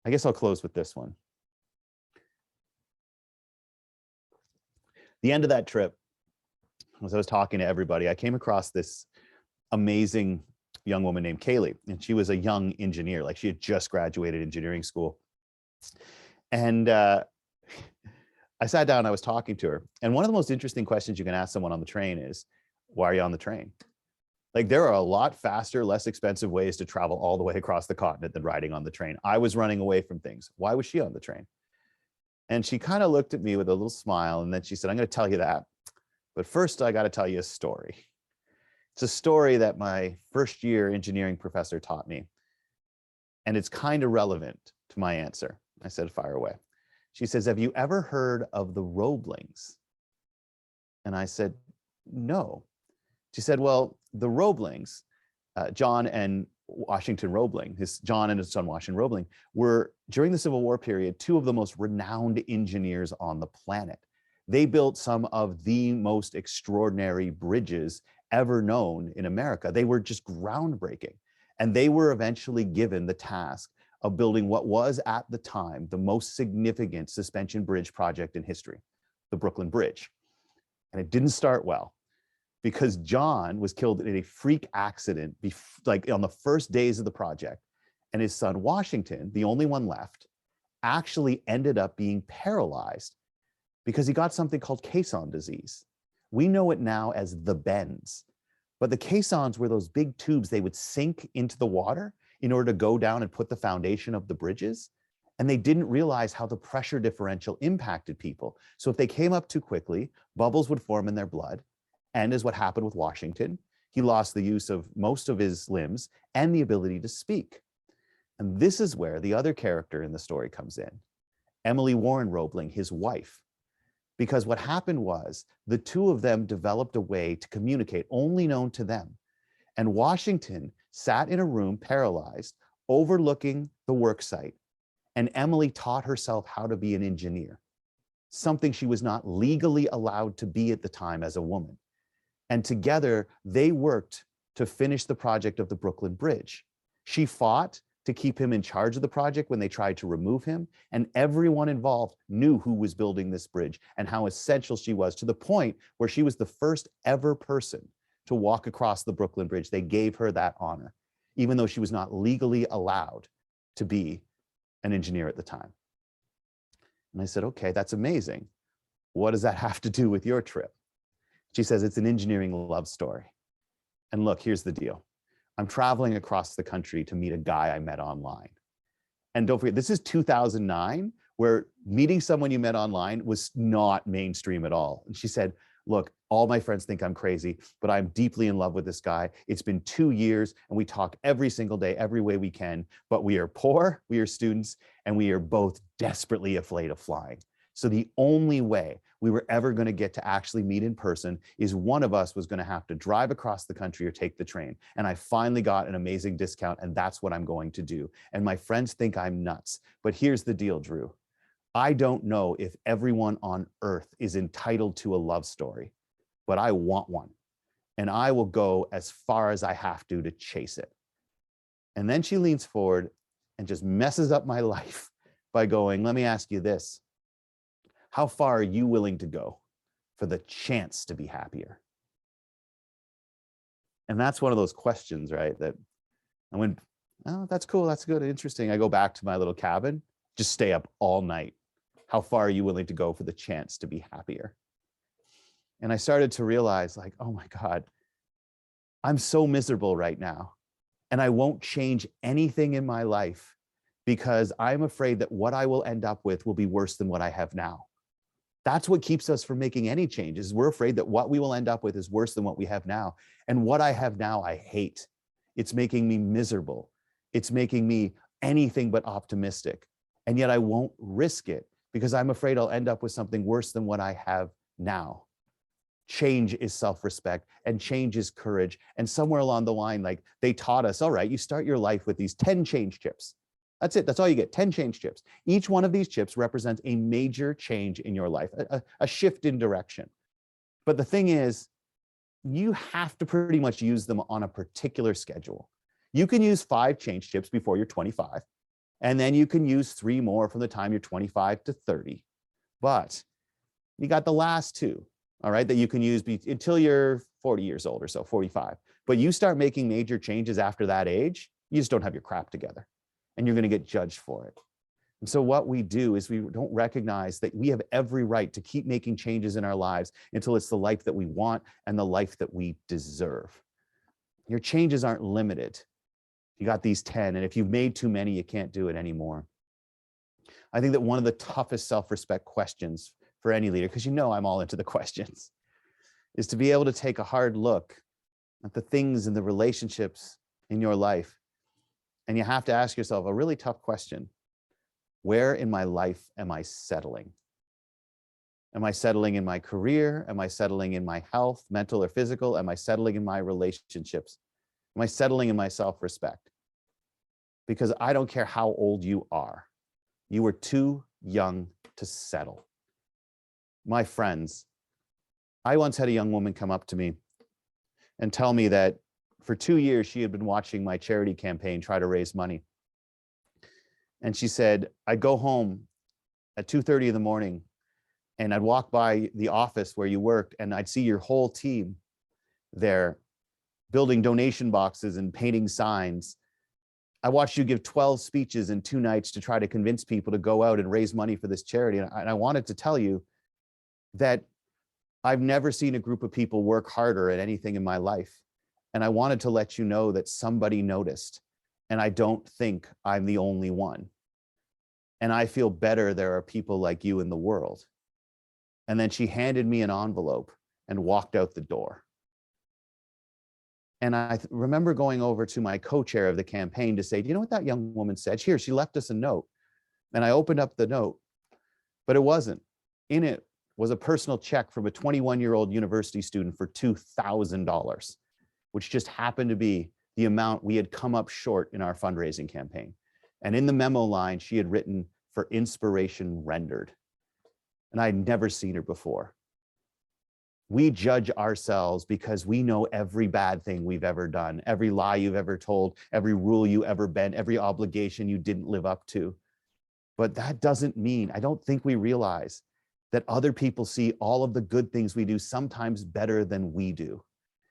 guess I'll close with this one. The end of that trip, as I was talking to everybody, I came across this amazing young woman named Kaylee, and she was a young engineer, like she had just graduated engineering school. And I sat down, I was talking to her, and one of the most interesting questions you can ask someone on the train is, why are you on the train? Like there are a lot faster, less expensive ways to travel all the way across the continent than riding on the train. I was running away from things. Why was she on the train? And she kind of looked at me with a little smile. And then she said, I'm going to tell you that. But first, I got to tell you a story. It's a story that my first year engineering professor taught me. And it's kind of relevant to my answer. I said, fire away. She says, have you ever heard of the Roeblings? And I said, no. She said, well, the Roeblings, John and Washington Roebling, John and his son Washington Roebling, were, during the Civil War period, two of the most renowned engineers on the planet. They built some of the most extraordinary bridges ever known in America. They were just groundbreaking. And they were eventually given the task of building what was at the time the most significant suspension bridge project in history, the Brooklyn Bridge. And it didn't start well, because John was killed in a freak accident like on the first days of the project. And his son Washington, the only one left, actually ended up being paralyzed because he got something called caisson disease. We know it now as the bends, but the caissons were those big tubes they would sink into the water in order to go down and put the foundation of the bridges. And they didn't realize how the pressure differential impacted people. So if they came up too quickly, bubbles would form in their blood. And is what happened with Washington. He lost the use of most of his limbs and the ability to speak. And this is where the other character in the story comes in, Emily Warren Roebling, his wife. Because what happened was the two of them developed a way to communicate only known to them. And Washington sat in a room paralyzed, overlooking the work site. And Emily taught herself how to be an engineer, something she was not legally allowed to be at the time as a woman. And together they worked to finish the project of the Brooklyn Bridge. She fought to keep him in charge of the project when they tried to remove him. And everyone involved knew who was building this bridge and how essential she was, to the point where she was the first ever person to walk across the Brooklyn Bridge. They gave her that honor, even though she was not legally allowed to be an engineer at the time. And I said, okay, that's amazing. What does that have to do with your trip? She says, it's an engineering love story. And look, here's the deal. I'm traveling across the country to meet a guy I met online. And don't forget, this is 2009, where meeting someone you met online was not mainstream at all. And she said, look, all my friends think I'm crazy, but I'm deeply in love with this guy. It's been 2 years and we talk every single day, every way we can, but we are poor, we are students, and we are both desperately afraid of flying. So the only way we were ever going to get to actually meet in person is one of us was going to have to drive across the country or take the train. And I finally got an amazing discount, and that's what I'm going to do. And my friends think I'm nuts. But here's the deal, Drew. I don't know if everyone on earth is entitled to a love story, but I want one. And I will go as far as I have to chase it. And then she leans forward and just messes up my life by going, let me ask you this. How far are you willing to go for the chance to be happier? And that's one of those questions, right? That I went, oh, that's cool. That's good. Interesting. I go back to my little cabin, just stay up all night. How far are you willing to go for the chance to be happier? And I started to realize, like, oh my God, I'm so miserable right now. And I won't change anything in my life because I'm afraid that what I will end up with will be worse than what I have now. That's what keeps us from making any changes. We're afraid that what we will end up with is worse than what we have now. And what I have now, I hate. It's making me miserable. It's making me anything but optimistic. And yet I won't risk it because I'm afraid I'll end up with something worse than what I have now. Change is self-respect and change is courage. And somewhere along the line, like they taught us, all right, you start your life with these 10 change chips. That's it. That's all you get, 10 change chips. Each one of these chips represents a major change in your life, a shift in direction. But the thing is, you have to pretty much use them on a particular schedule. You can use 5 change chips before you're 25, and then you can use 3 more from the time you're 25 to 30. But you got the last 2, all right, that you can use until you're 40 years old or so, 45. But you start making major changes after that age, you just don't have your crap together. And you're going to get judged for it. And so what we do is we don't recognize that we have every right to keep making changes in our lives until it's the life that we want and the life that we deserve. Your changes aren't limited. You got these 10, and if you've made too many, you can't do it anymore. I think that one of the toughest self-respect questions for any leader, because I'm all into the questions, is to be able to take a hard look at the things and the relationships in your life. And you have to ask yourself a really tough question. Where in my life am I settling? Am I settling in my career? Am I settling in my health, mental or physical? Am I settling in my relationships? Am I settling in my self-respect? Because I don't care how old you are. You are too young to settle. My friends, I once had a young woman come up to me and tell me that for 2 years, she had been watching my charity campaign try to raise money. And she said, I'd go home at 2:30 in the morning and I'd walk by the office where you worked and I'd see your whole team there building donation boxes and painting signs. I watched you give 12 speeches in 2 nights to try to convince people to go out and raise money for this charity. And I wanted to tell you that I've never seen a group of people work harder at anything in my life. And I wanted to let you know that somebody noticed. And I don't think I'm the only one. And I feel better there are people like you in the world. And then she handed me an envelope and walked out the door. And I remember going over to my co-chair of the campaign to say, do you know what that young woman said? Here, she left us a note. And I opened up the note, but it wasn't. In it was a personal check from a 21-year-old university student for $2,000, which just happened to be the amount we had come up short in our fundraising campaign. And in the memo line, she had written for inspiration rendered. And I'd never seen her before. We judge ourselves because we know every bad thing we've ever done, every lie you've ever told, every rule you ever bent, every obligation you didn't live up to. But that doesn't mean, I don't think we realize that other people see all of the good things we do sometimes better than we do.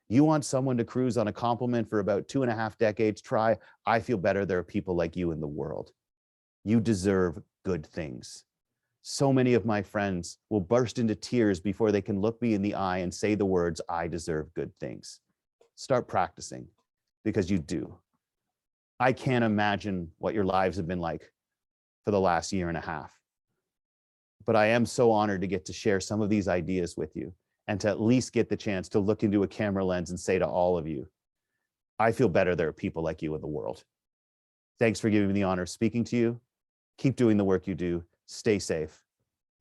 You want someone to cruise on a compliment for about 2.5 decades, try, I feel better there are people like you in the world. You deserve good things. So many of my friends will burst into tears before they can look me in the eye and say the words, I deserve good things. Start practicing, because you do. I can't imagine what your lives have been like for the last 1.5 years. But I am so honored to get to share some of these ideas with you and to at least get the chance to look into a camera lens and say to all of you, I feel better there are people like you in the world. Thanks for giving me the honor of speaking to you. Keep doing the work you do. Stay safe,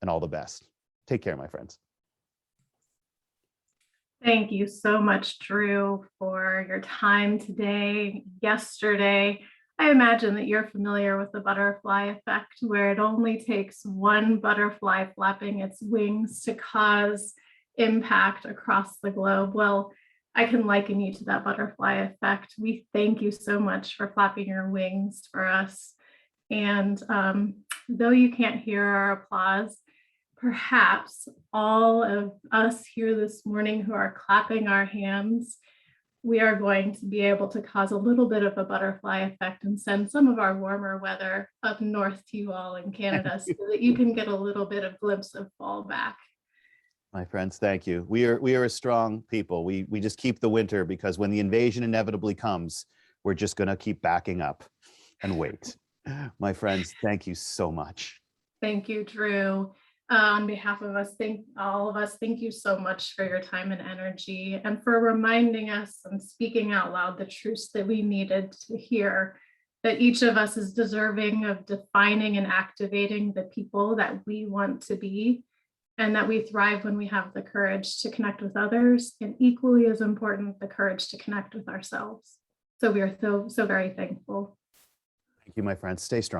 and all the best. Take care, my friends. Thank you so much, Drew, for your time today, yesterday. I imagine that you're familiar with the butterfly effect, where it only takes one butterfly flapping its wings to cause impact across the globe. Well, I can liken you to that butterfly effect. We thank you so much for flapping your wings for us. And though you can't hear our applause, perhaps all of us here this morning who are clapping our hands, we are going to be able to cause a little bit of a butterfly effect and send some of our warmer weather up north to you all in Canada so that you can get a little bit of glimpse of fall back. My friends, thank you. We are a strong people. We just keep the winter, because when the invasion inevitably comes, we're just going to keep backing up and wait. My friends, thank you so much. Thank you, Drew. On behalf of us, all of us, thank you so much for your time and energy, and for reminding us and speaking out loud the truths that we needed to hear, that each of us is deserving of defining and activating the people that we want to be, and that we thrive when we have the courage to connect with others, and equally as important, the courage to connect with ourselves. So we are so very thankful. Thank you, my friends. Stay strong.